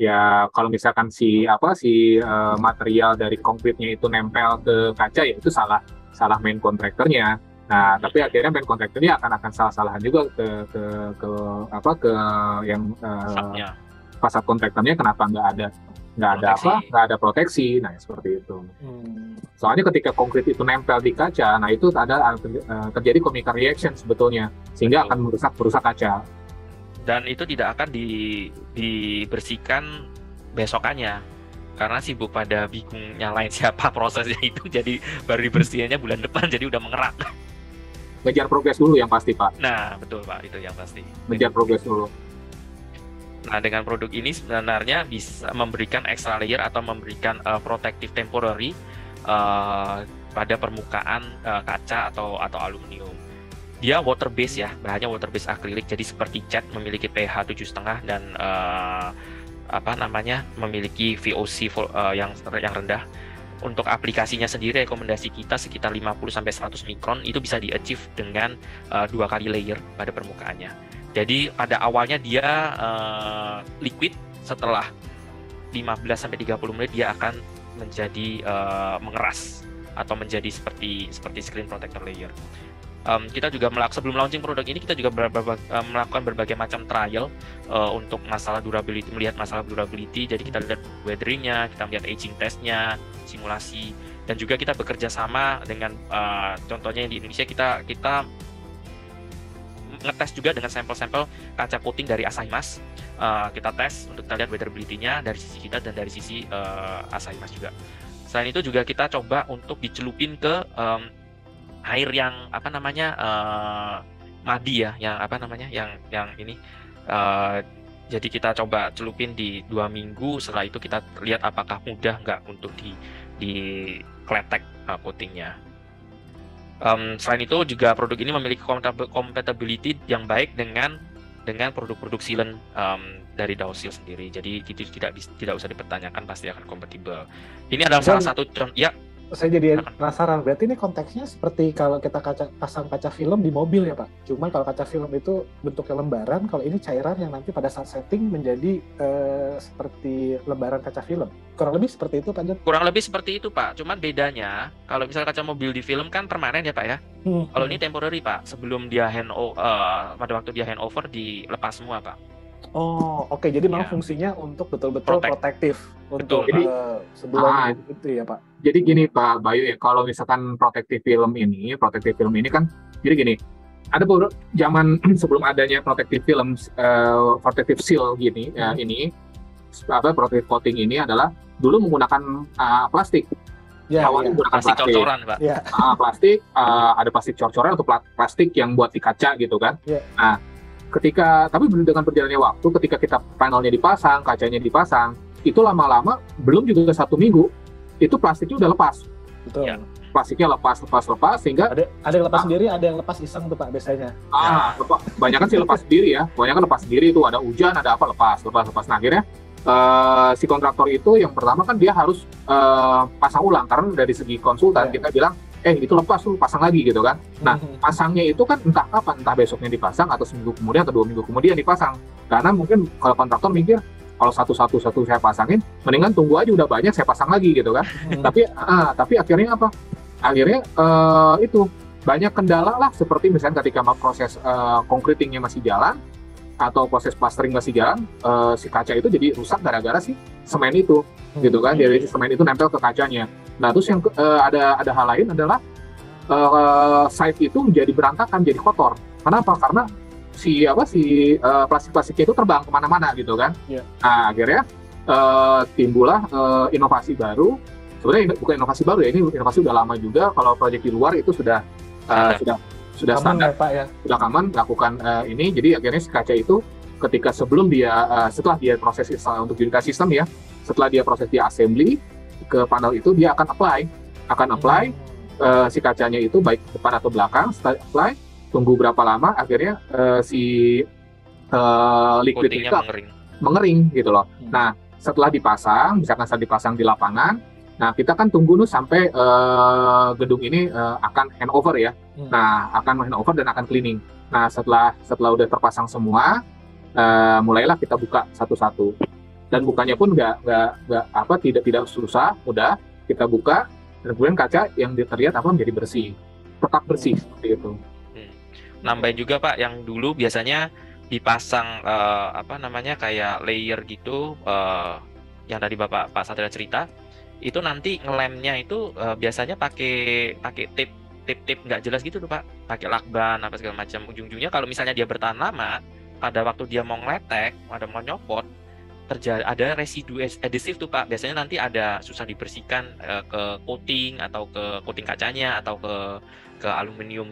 ya kalau misalkan material dari konkritnya itu nempel ke kaca, ya itu salah main kontraktornya. Nah, tapi akhirnya main kontraktornya akan salah-salahan juga ke yang fasad kontraktornya, kenapa nggak ada proteksi. Nah, seperti itu. Soalnya ketika konkrit itu nempel di kaca, nah itu terjadi chemical reaction sebetulnya, sehingga akan merusak kaca. Dan itu tidak akan dibersihkan besokannya karena sibuk pada bingung nyalain siapa prosesnya itu, jadi baru dibersihinnya bulan depan, jadi udah mengerak. Ngejar progres dulu yang pasti Pak. Nah betul Pak, itu yang pasti. Ngejar progres dulu. Nah, dengan produk ini sebenarnya bisa memberikan extra layer atau memberikan protective temporary pada permukaan kaca atau aluminium. Dia water base ya, bahannya water base akrilik, jadi seperti cat, memiliki pH 7,5 dan memiliki VOC yang rendah. Untuk aplikasinya sendiri rekomendasi kita sekitar 50-100 mikron, itu bisa di-achieve dengan 2 kali layer pada permukaannya. Jadi pada awalnya dia liquid, setelah 15-30 menit dia akan menjadi mengeras atau menjadi seperti screen protector layer. Kita juga sebelum launching produk ini, kita juga melakukan berbagai macam trial untuk masalah durability, melihat masalah durability. Jadi kita lihat weatheringnya, kita lihat aging testnya, simulasi, dan juga kita bekerja sama dengan contohnya di Indonesia kita ngetes juga dengan sampel-sampel kaca coating dari Asahi Mas. Kita tes untuk kita lihat weatherability-nya dari sisi kita dan dari sisi Asahi Mas juga. Selain itu juga kita coba untuk dicelupin ke air yang madi ya, yang ini. Jadi kita coba celupin di 2 minggu. Setelah itu kita lihat apakah mudah nggak untuk di kletek coatingnya. Selain itu juga produk ini memiliki compatibility yang baik dengan produk-produk sealant dari Dao-Seal sendiri. Jadi itu tidak usah dipertanyakan, pasti akan kompatibel. Ini adalah salah satu contoh ya. Saya jadi penasaran, berarti ini konteksnya seperti kalau kita pasang kaca film di mobil ya Pak? Cuman kalau kaca film itu bentuknya lembaran, kalau ini cairan yang nanti pada saat setting menjadi seperti lembaran kaca film. Kurang lebih seperti itu Pak Jon? Kurang lebih seperti itu Pak, cuman bedanya kalau misalnya kaca mobil di film kan permanen ya Pak ya. Kalau ini temporary Pak, sebelum dia pada waktu dia handover dilepas semua Pak. Oh, oke. Jadi memang fungsinya untuk betul-betul protektif untuk sebelum itu ya Pak. Jadi gini Pak Bayu ya, kalau misalkan protective film ini kan, jadi gini, ada beberapa zaman sebelum adanya protective film, protective seal gini, ini protective coating ini adalah dulu menggunakan plastik. Awalnya menggunakan plastik cor-coran Pak. Plastik, ada plastik cor-coran atau plastik yang buat di kaca gitu kan. Nah, tapi dengan berjalannya waktu, ketika kita panelnya dipasang, kacanya dipasang, itu lama-lama belum juga 1 minggu, itu plastiknya udah lepas. Betul. Ya, plastiknya lepas sehingga ada yang lepas sendiri, ada yang lepas iseng tuh Pak biasanya. Banyak kan sih lepas sendiri ya, itu ada hujan, ada apa lepas. Nah akhirnya si kontraktor itu yang pertama kan dia harus pasang ulang, karena dari segi konsultan kita bilang itu lepas tuh, pasang lagi gitu kan. Nah, pasangnya itu kan entah kapan, entah besoknya dipasang atau seminggu kemudian atau 2 minggu kemudian dipasang. Karena mungkin kalau kontraktor mikir, kalau satu saya pasangin, mendingan tunggu aja udah banyak saya pasang lagi gitu kan. Tapi akhirnya apa? Akhirnya itu banyak kendala lah, seperti misalnya ketika proses concretingnya masih jalan atau proses plastering masih jalan, si kaca itu jadi rusak gara-gara si semen itu, gitu kan. Jadi semen itu nempel ke kacanya. Nah, terus yang ada hal lain adalah site itu menjadi berantakan, jadi kotor. Kenapa? Karena si plastik-plastiknya itu terbang kemana-mana gitu kan. Nah, akhirnya timbullah inovasi baru. Sebenarnya bukan inovasi baru ya, ini inovasi udah lama juga. Kalau proyek di luar itu sudah standar, ya, Pak, ya? Sudah common melakukan ini. Jadi akhirnya si kaca itu ketika setelah dia proses untuk unit sistem ya, setelah dia proses di assembly ke panel itu, dia akan apply si kacanya itu baik depan atau belakang. Setelah apply, tunggu berapa lama, akhirnya si liquid itu mengering gitu loh. Nah, setelah dipasang, misalkan saat dipasang di lapangan, nah kita kan tunggu sampai gedung ini akan handover ya. Nah, akan handover dan akan cleaning. Nah, setelah udah terpasang semua, mulailah kita buka satu-satu. Dan bukanya pun tidak susah, mudah. Kita buka dan kemudian kaca yang terlihat menjadi bersih, tetap bersih seperti itu. Nambahin juga Pak, yang dulu biasanya dipasang kayak layer gitu, yang tadi Pak Satria cerita, itu nanti ngelemnya itu biasanya pakai tip nggak jelas gitu tuh Pak, pakai lakban apa segala macam. Ujung-ujungnya kalau misalnya dia bertahan lama, pada waktu dia mau ngeletek, mau nyopot, ada residu adhesif tuh Pak. Biasanya nanti ada susah dibersihkan ke coating atau ke coating kacanya atau ke aluminium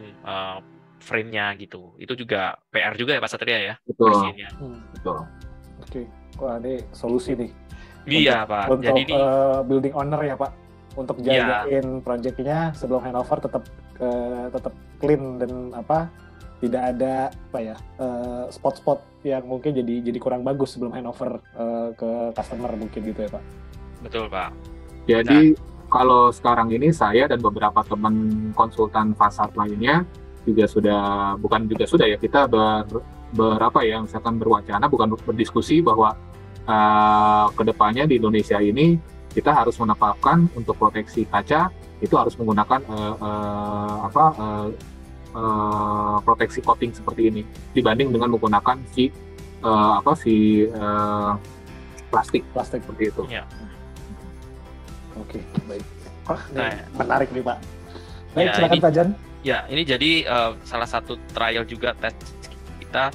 frame-nya gitu. Itu juga PR juga ya Pak Satria ya. Betul. Betul. Oke. Wah, ini solusi nih. Iya Pak. Untuk jadi ini building owner ya Pak. untuk Iya. jagain proyeknya sebelum handover tetap clean dan tidak ada spot-spot yang mungkin jadi kurang bagus sebelum handover ke customer mungkin gitu ya Pak. Betul Pak. Jadi kalau sekarang ini saya dan beberapa teman konsultan fasad lainnya juga sudah ya, kita misalkan berwacana, bukan berdiskusi bahwa kedepannya di Indonesia ini kita harus menetapkan untuk proteksi kaca itu harus menggunakan proteksi coating seperti ini dibanding dengan menggunakan plastik seperti itu. Ya. Oke, baik. Menarik nih Pak. Baik, Ya, silakan Pak Jan. Ya, ini jadi salah satu trial juga tes kita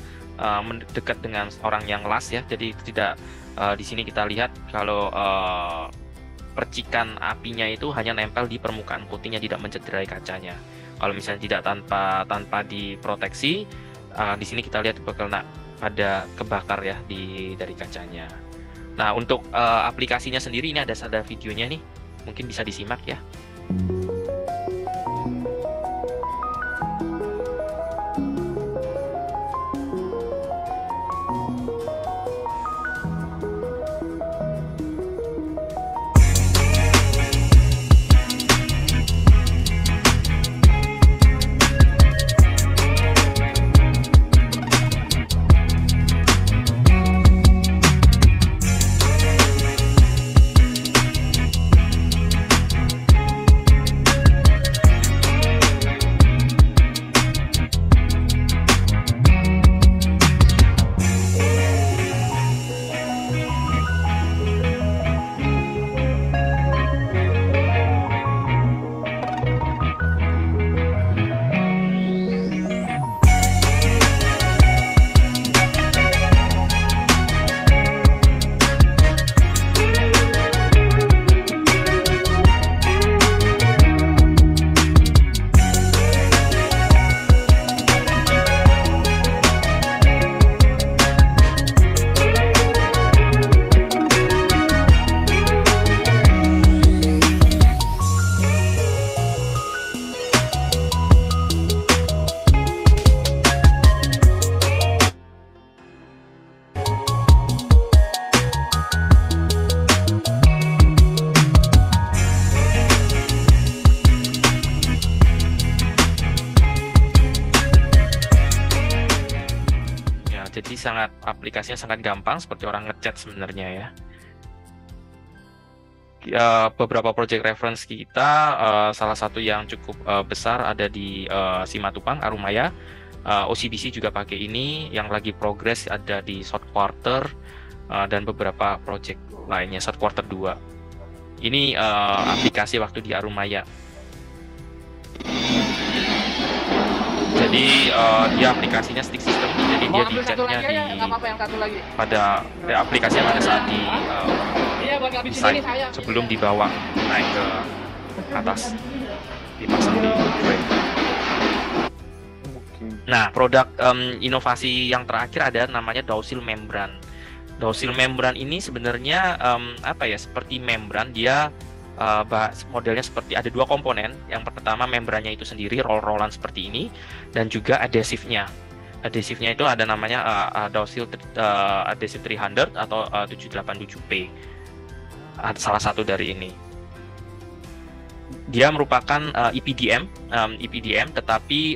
mendekat dengan orang yang las ya. Jadi tidak di sini kita lihat kalau percikan apinya itu hanya nempel di permukaan coatingnya, tidak mencederai kacanya. Kalau misalnya tidak tanpa diproteksi, di sini kita lihat bakal ada kebakar ya dari kacanya. Nah, untuk aplikasinya sendiri ini ada videonya nih, mungkin bisa disimak ya. Jadi aplikasinya sangat gampang, seperti orang ngechat sebenarnya ya. Beberapa project reference kita, salah satu yang cukup besar ada di Simatupang, Arumaya. OCBC juga pakai ini, yang lagi progress ada di South Quarter, dan beberapa project lainnya, South Quarter 2. Ini aplikasi waktu di Arumaya. Jadi dia aplikasinya stick system, jadi dia di chatnya pada aplikasinya pada saat di desain sebelum dibawa naik ke atas, dipasang di frame. Nah, produk inovasi yang terakhir ada namanya Dausil Membran. Dausil Membran ini sebenarnya seperti membran, dia modelnya seperti ada dua komponen. Yang pertama membrannya itu sendiri roll-rollan seperti ini, dan juga adhesifnya. Adhesifnya itu ada namanya Dausil Adhesive 300 atau 787P. Salah satu dari ini. Dia merupakan EPDM, tetapi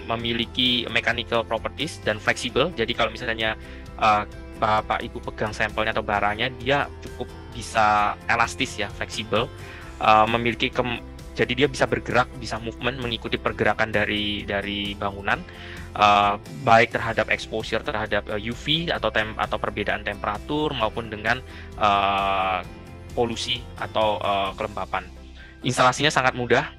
memiliki mechanical properties dan fleksibel. Jadi kalau misalnya Bapak Ibu pegang sampelnya atau barangnya, dia cukup bisa elastis ya, fleksibel, jadi dia bisa bergerak, bisa movement mengikuti pergerakan dari bangunan, baik terhadap exposure terhadap UV atau perbedaan temperatur maupun dengan polusi atau kelembapan. Instalasinya sangat mudah.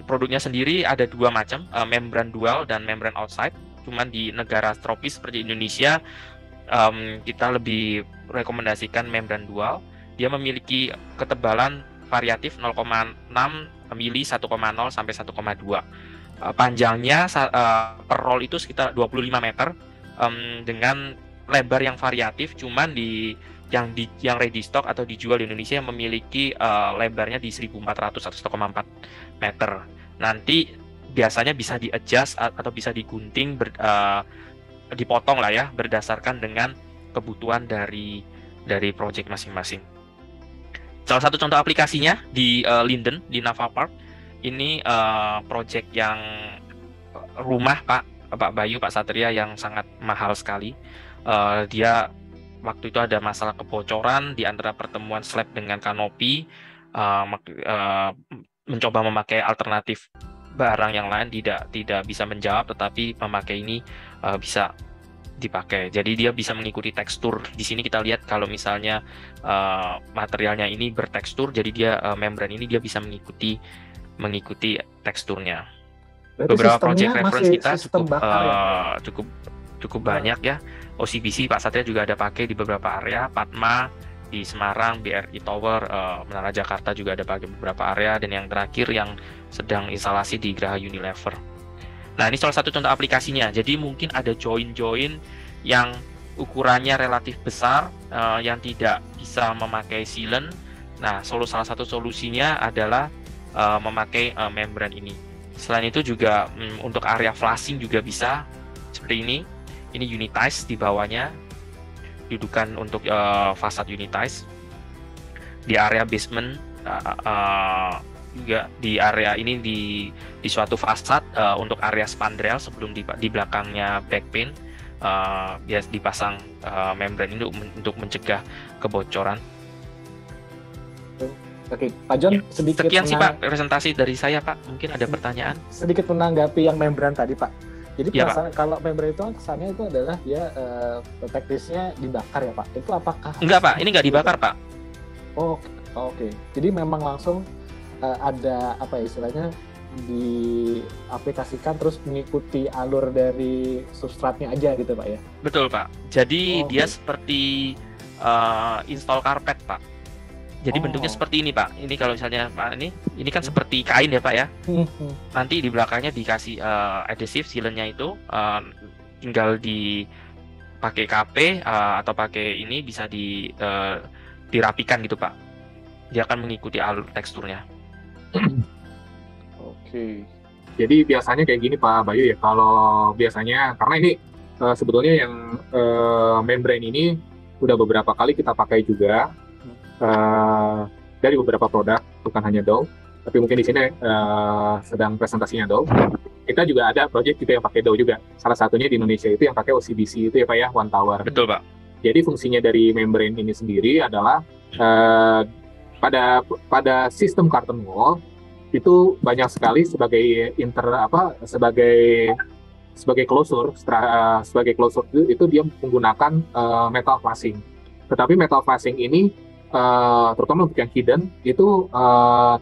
Produknya sendiri ada dua macam, membran dual dan membran outside. Cuman di negara tropis seperti Indonesia, kita lebih rekomendasikan membran dual. Dia memiliki ketebalan variatif 0,6 mili, 1,0 sampai 1,2. Panjangnya per roll itu sekitar 25 meter, dengan lebar yang variatif. Cuman di yang ready stock atau dijual di Indonesia yang memiliki lebarnya di 1400 atau 1,4 meter. Nanti biasanya bisa di-adjust atau bisa digunting, dipotong lah ya, berdasarkan dengan kebutuhan dari project masing-masing. Salah satu contoh aplikasinya di Linden, di Naval Park. Ini project yang rumah Pak Bayu, Pak Satria, yang sangat mahal sekali. Dia waktu itu ada masalah kebocoran di antara pertemuan slab dengan kanopi, mencoba memakai alternatif barang yang lain tidak bisa menjawab, tetapi memakai ini bisa dipakai. Jadi dia bisa mengikuti tekstur. Di sini kita lihat kalau misalnya materialnya ini bertekstur, jadi dia membran ini dia bisa mengikuti teksturnya. Berarti Beberapa project sistemnya reference masih kita sistem bakar ya? cukup banyak ya. OCBC Pak Satria juga ada pakai di beberapa area, Padma di Semarang, BRI Tower, Menara Jakarta juga ada pakai beberapa area, dan yang terakhir yang sedang instalasi di Geraha Unilever. Nah, ini salah satu contoh aplikasinya. Jadi mungkin ada join-join yang ukurannya relatif besar, yang tidak bisa memakai sealant. Nah, salah satu solusinya adalah memakai membran ini. Selain itu juga untuk area flashing juga bisa seperti ini. Ini unitize di bawahnya, dudukan untuk fasad unitize. Di area basement juga di area ini di suatu fasad untuk area spandrel sebelum di belakangnya backpaint biasa dipasang membran ini untuk mencegah kebocoran. Oke, Pak John, sedikit sekian sih Pak presentasi dari saya Pak. Mungkin ada pertanyaan? Sedikit menanggapi yang membran tadi Pak. Jadi Ya, kalau membran itu kesannya itu adalah dia teknisnya dibakar ya Pak. Itu apakah? Enggak Pak, ini nggak dibakar Pak. Oh, oke. Jadi memang langsung ada apa ya istilahnya, diaplikasikan terus mengikuti alur dari substratnya aja gitu Pak ya? Betul Pak. Jadi dia seperti install karpet Pak. Jadi bentuknya seperti ini Pak. Ini kalau misalnya Pak ini kan seperti kain ya Pak ya. Nanti di belakangnya dikasih adhesive sealantnya itu, tinggal dipakai KP atau pakai ini bisa dirapikan gitu Pak. Dia akan mengikuti alur teksturnya. Oke. Jadi biasanya kayak gini Pak Bayu ya. Kalau biasanya karena ini sebetulnya yang membran ini udah beberapa kali kita pakai juga. Dari beberapa produk, bukan hanya Dow, tapi mungkin di sini sedang presentasinya Dow. Kita juga ada project kita yang pakai Dow juga. Salah satunya di Indonesia itu yang pakai OCBC itu ya Pak ya, One Tower. Betul Pak. Jadi fungsinya dari membran ini sendiri adalah pada sistem curtain wall itu banyak sekali sebagai closure, sebagai closure itu dia menggunakan metal flashing. Tetapi metal flashing ini terutama untuk yang hidden itu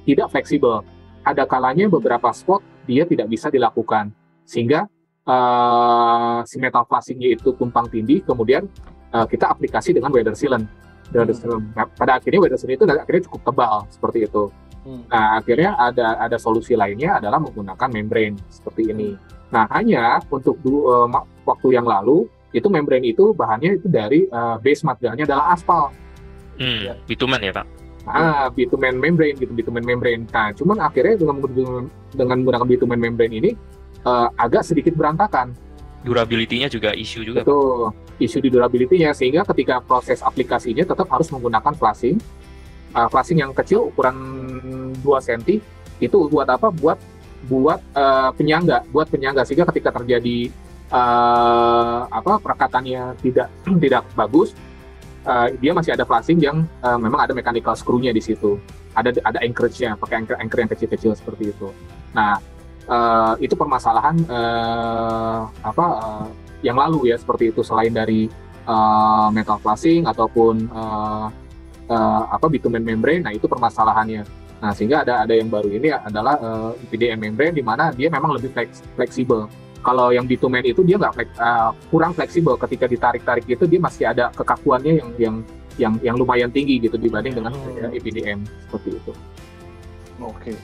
tidak fleksibel. Ada kalanya beberapa spot dia tidak bisa dilakukan, sehingga si metal flashingnya itu tumpang tindih, kemudian kita aplikasi dengan weather sealant. Pada akhirnya weather sealant itu akhirnya cukup tebal seperti itu. Nah, akhirnya ada solusi lainnya adalah menggunakan membrane seperti ini. Nah, hanya untuk waktu yang lalu itu membrane itu bahannya itu dari base materialnya adalah aspal. Bitumen ya Pak? Bitumen membrane gitu, bitumen membrane. Nah, cuman akhirnya dengan menggunakan bitumen membrane ini agak sedikit berantakan. Durability-nya juga isu juga. Betul, isu di durability-nya, sehingga ketika proses aplikasinya tetap harus menggunakan flashing. Flashing yang kecil ukuran 2 cm itu buat apa? Buat penyangga, sehingga ketika terjadi perekatannya tidak bagus, dia masih ada flashing yang memang ada mechanical screw-nya di situ. Ada anchorage-nya, pakai anchor yang kecil-kecil seperti itu. Nah, itu permasalahan yang lalu ya, seperti itu, selain dari metal flashing ataupun bitumen membrane. Nah, itu permasalahannya. Nah, sehingga ada yang baru ini adalah PDM membrane, di mana dia memang lebih fleksibel. Kalau yang bitumen itu dia kurang fleksibel, ketika ditarik-tarik itu dia masih ada kekakuannya yang lumayan tinggi gitu dibanding dengan EPDM seperti itu. Oke.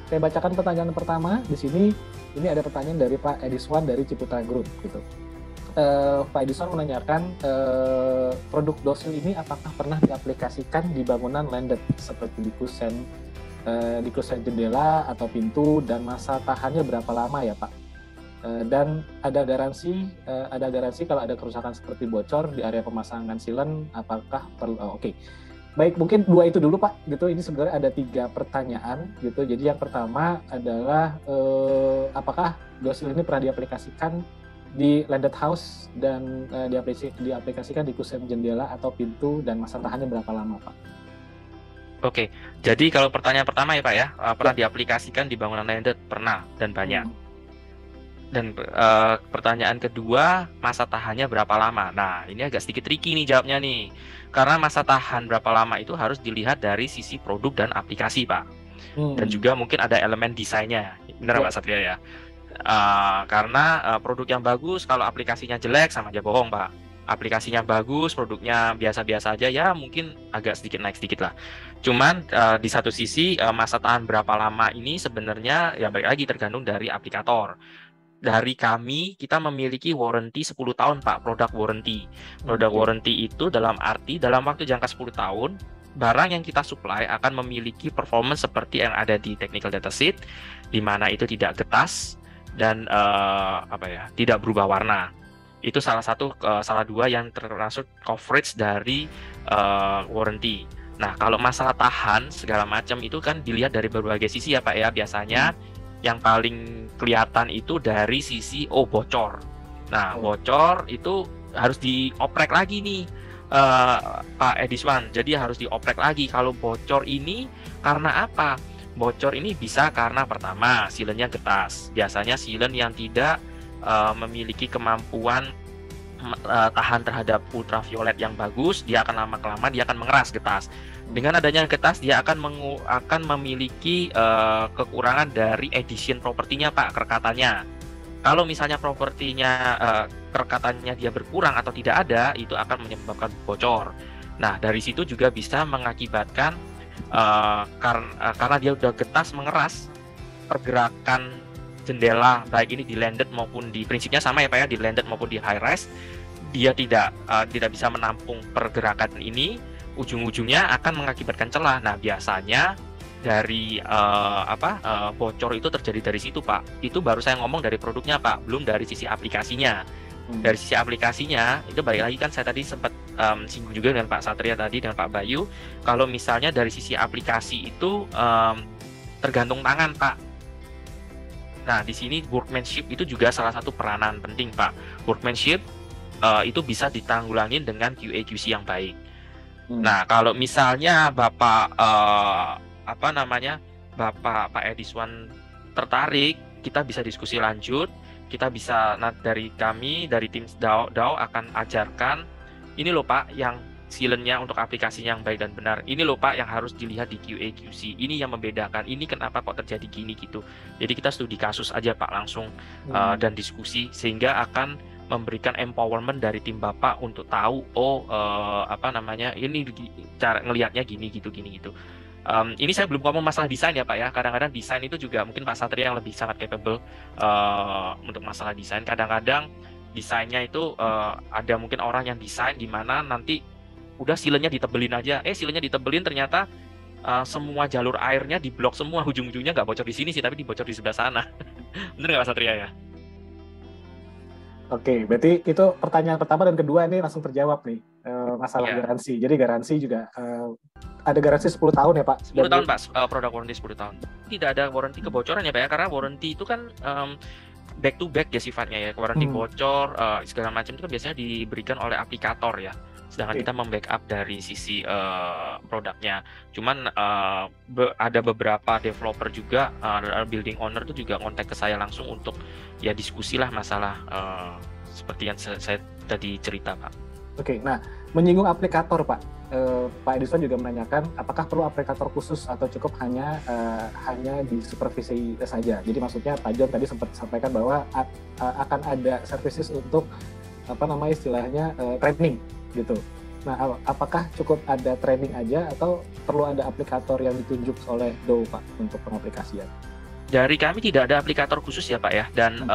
Saya bacakan pertanyaan pertama di sini. ini ada pertanyaan dari Pak Ediswan dari Ciputra Group gitu. Pak Edison menanyakan produk dosil ini apakah pernah diaplikasikan di bangunan landed seperti di kusen jendela atau pintu, dan masa tahannya berapa lama ya Pak? Dan ada garansi kalau ada kerusakan seperti bocor di area pemasangan silen, apakah perlu? Oke. Baik, mungkin 2 itu dulu Pak. Gitu, ini sebenarnya ada 3 pertanyaan gitu. Jadi yang pertama adalah apakah dosil ini pernah diaplikasikan di landed house dan diaplikasikan di kusen jendela atau pintu, dan masa tahannya berapa lama Pak? Oke, jadi kalau pertanyaan pertama ya Pak ya, pernah diaplikasikan di bangunan landed, pernah dan banyak. Dan pertanyaan kedua, masa tahannya berapa lama? Nah, ini agak sedikit tricky nih jawabnya nih. Karena masa tahan berapa lama itu harus dilihat dari sisi produk dan aplikasi Pak. Dan juga mungkin ada elemen desainnya. Benar Pak Satria ya? Karena produk yang bagus kalau aplikasinya jelek sama aja bohong Pak. Aplikasinya bagus, produknya biasa-biasa aja, ya mungkin agak sedikit naik sedikit lah. Cuman di satu sisi masa tahan berapa lama ini sebenarnya ya balik lagi tergantung dari aplikator. Dari kami, kita memiliki warranty 10 tahun Pak, produk warranty. Produk warranty itu dalam arti dalam waktu jangka 10 tahun barang yang kita supply akan memiliki performance seperti yang ada di technical datasheet, di mana itu tidak getas dan tidak berubah warna. Itu salah 2 yang termasuk coverage dari warranty. Nah, kalau masalah tahan segala macam itu kan dilihat dari berbagai sisi ya Pak ya. Biasanya yang paling kelihatan itu dari sisi bocor. Nah, bocor itu harus dioprek lagi nih Pak Ediswan. Jadi harus dioprek lagi kalau bocor ini karena apa? Bocor ini bisa karena pertama silennya getas. Biasanya silen yang tidak memiliki kemampuan tahan terhadap ultraviolet yang bagus, dia akan lama-kelamaan dia akan mengeras getas. Dengan adanya getas, dia akan memiliki kekurangan dari adhesion propertinya Pak, kerekatannya. Kalau misalnya propertinya kerekatannya dia berkurang atau tidak ada, itu akan menyebabkan bocor. Nah, dari situ juga bisa mengakibatkan karena dia udah getas mengeras, pergerakan jendela baik ini di landed maupun di prinsipnya sama ya Pak ya, di landed maupun di high rise, dia tidak bisa menampung pergerakan ini, ujung-ujungnya akan mengakibatkan celah. Nah, biasanya dari bocor itu terjadi dari situ Pak. Itu baru saya ngomong dari produknya Pak, belum dari sisi aplikasinya. Dari sisi aplikasinya itu balik lagi kan saya tadi sempat singgung juga dengan Pak Satria tadi, dengan Pak Bayu, kalau misalnya dari sisi aplikasi itu tergantung tangan Pak. Nah, di sini workmanship itu juga salah satu peranan penting Pak. Workmanship itu bisa ditanggulangin dengan QA/QC yang baik. Nah, kalau misalnya Bapak Bapak Pak Ediswan tertarik, kita bisa diskusi lanjut. Kita bisa dari kami, dari tim DAO akan ajarkan ini loh Pak, yang silennya untuk aplikasinya yang baik dan benar. Ini loh Pak yang harus dilihat di QA/QC. Ini yang membedakan. Ini kenapa kok terjadi gini gitu. Jadi kita studi kasus aja Pak langsung dan diskusi, sehingga akan memberikan empowerment dari tim Bapak untuk tahu ini cara ngelihatnya gini gitu. Ini saya belum ngomong masalah desain ya Pak ya. Kadang-kadang desain itu juga mungkin Pak Satria yang lebih sangat capable untuk masalah desain. Kadang-kadang desainnya itu ada mungkin orang yang desain di mana nanti udah silennya ditebelin aja. Silennya ditebelin ternyata semua jalur airnya diblok semua, ujung-ujungnya nggak bocor di sini sih, tapi dibocor di sebelah sana. Bener nggak Pak Satria ya? Oke, berarti itu pertanyaan pertama dan kedua ini langsung terjawab nih, masalah garansi. Jadi garansi juga ada garansi 10 tahun ya Pak? 10 tahun Pak, produk warranty 10 tahun. Tidak ada warranty kebocoran ya Pak ya, karena warranty itu kan back to back ya sifatnya ya. Warranty bocor, segala macam itu kan biasanya diberikan oleh aplikator ya. Sedangkan kita membackup dari sisi produknya. Cuman ada beberapa developer juga, building owner itu juga kontak ke saya langsung untuk ya diskusi lah masalah seperti yang saya tadi cerita Pak. Oke, nah menyinggung aplikator Pak, Pak Edison juga menanyakan apakah perlu aplikator khusus atau cukup hanya di supervisi saja. Jadi maksudnya Pak John tadi sempat sampaikan bahwa akan ada services untuk istilahnya training gitu. Nah, apakah cukup ada training aja atau perlu ada aplikator yang ditunjuk oleh DAO Pak untuk pengaplikasian? Dari kami tidak ada aplikator khusus ya Pak ya, dan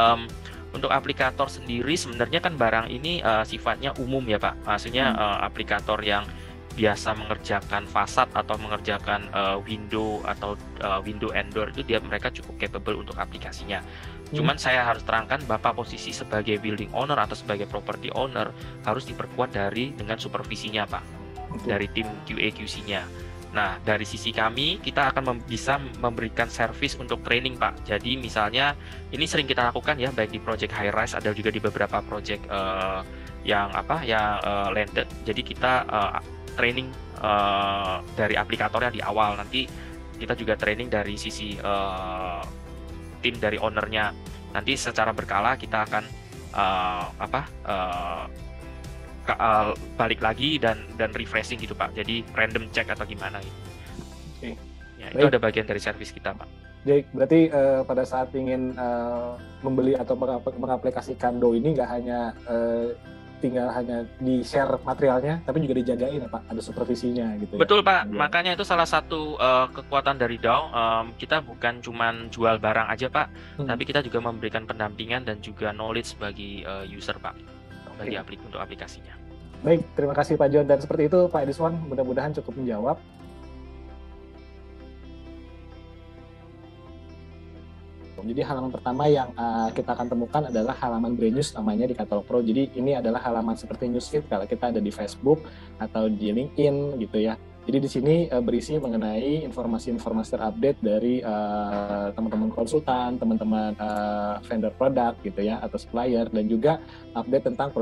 untuk aplikator sendiri sebenarnya kan barang ini sifatnya umum ya Pak, maksudnya aplikator yang biasa mengerjakan fasad atau mengerjakan window atau window and door itu mereka cukup capable untuk aplikasinya. Cuman saya harus terangkan Bapak posisi sebagai building owner atau sebagai property owner harus diperkuat dengan supervisinya Pak, dari tim QA QC-nya. Nah, dari sisi kami, kita akan bisa memberikan service untuk training, Pak. Jadi, misalnya, ini sering kita lakukan ya, baik di project high rise, ada juga di beberapa project yang landed. Jadi, kita training dari aplikatornya di awal. Nanti kita juga training dari sisi tim dari ownernya. Nanti secara berkala kita akan balik lagi dan refreshing gitu Pak. Jadi random check atau gimana gitu. Okay. Ya, itu ada bagian dari servis kita Pak. Jadi berarti pada saat ingin membeli atau mengaplikasikan Do ini nggak hanya tinggal hanya di share materialnya, tapi juga dijagain ya Pak, ada supervisinya gitu. Betul Pak, makanya itu salah satu kekuatan dari DAO. Kita bukan cuman jual barang aja Pak, tapi kita juga memberikan pendampingan dan juga knowledge bagi user Pak. Untuk aplikasinya. Baik, terima kasih Pak John. Dan seperti itu Pak Ediswan, mudah-mudahan cukup menjawab. Jadi halaman pertama yang kita akan temukan adalah halaman Brand News namanya di Katalog Pro. Jadi ini adalah halaman seperti newsfeed kalau kita ada di Facebook atau di LinkedIn gitu ya. Jadi di sini berisi mengenai informasi-informasi terupdate dari teman-teman konsultan, teman-teman vendor produk gitu ya, atau supplier, dan juga update tentang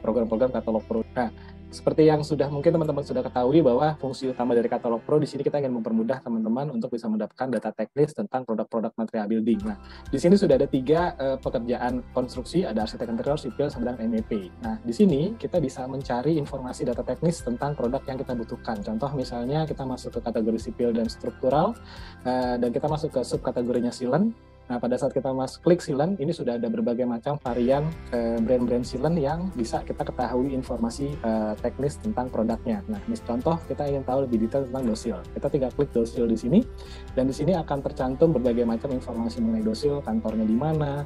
program-program Katalog Pro. Nah, seperti yang sudah mungkin teman-teman sudah ketahui bahwa fungsi utama dari Katalog Pro di sini kita ingin mempermudah teman-teman untuk bisa mendapatkan data teknis tentang produk-produk material building. Nah, di sini sudah ada 3 pekerjaan konstruksi, ada arsitek interior, sipil, dan MEP. Nah, di sini kita bisa mencari informasi data teknis tentang produk yang kita butuhkan. Contoh misalnya kita masuk ke kategori sipil dan struktural, dan kita masuk ke subkategorinya sealant. Nah, pada saat kita klik sealant, ini sudah ada berbagai macam varian brand-brand sealant yang bisa kita ketahui informasi teknis tentang produknya. Nah, contoh kita ingin tahu lebih detail tentang dosil. Kita tinggal klik dosil di sini, dan di sini akan tercantum berbagai macam informasi mengenai dosil, kantornya di mana,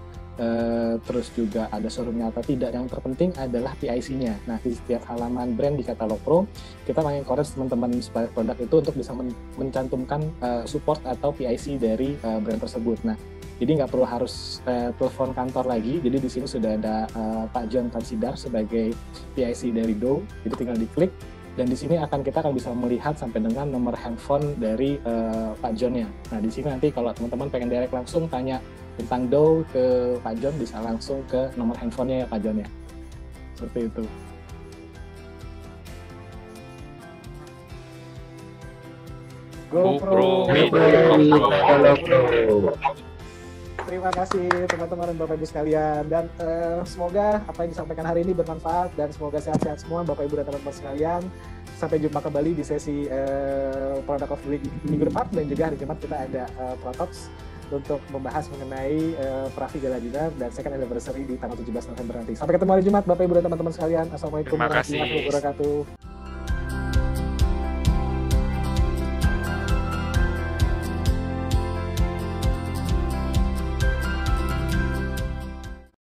terus juga ada showroomnya atau tidak. Yang terpenting adalah PIC-nya. Nah, di setiap halaman brand di Katalog Pro, kita mengencourage teman-teman supplier produk itu untuk bisa mencantumkan support atau PIC dari brand tersebut. Nah, jadi nggak perlu harus telepon kantor lagi. Jadi di sini sudah ada Pak John Tansidar sebagai PIC dari Do. Jadi tinggal diklik, dan di sini kita akan bisa melihat sampai dengan nomor handphone dari Pak John-nya. Nah, di sini nanti kalau teman-teman pengen direct langsung tanya tentang Do ke Pak John, bisa langsung ke nomor handphonenya ya Pak John ya. Seperti itu. GoPro. Terima kasih teman-teman dan Bapak Ibu sekalian, dan semoga apa yang disampaikan hari ini bermanfaat, dan semoga sehat-sehat semua Bapak Ibu dan teman-teman sekalian. Sampai jumpa kembali di sesi Product of the Week minggu depan, dan juga hari Jumat kita ada Protops untuk membahas mengenai Pravi Gala Dinner dan second anniversary di tanggal 17 November nanti. Sampai ketemu hari Jumat Bapak Ibu dan teman-teman sekalian. Assalamualaikum warahmatullahi wabarakatuh.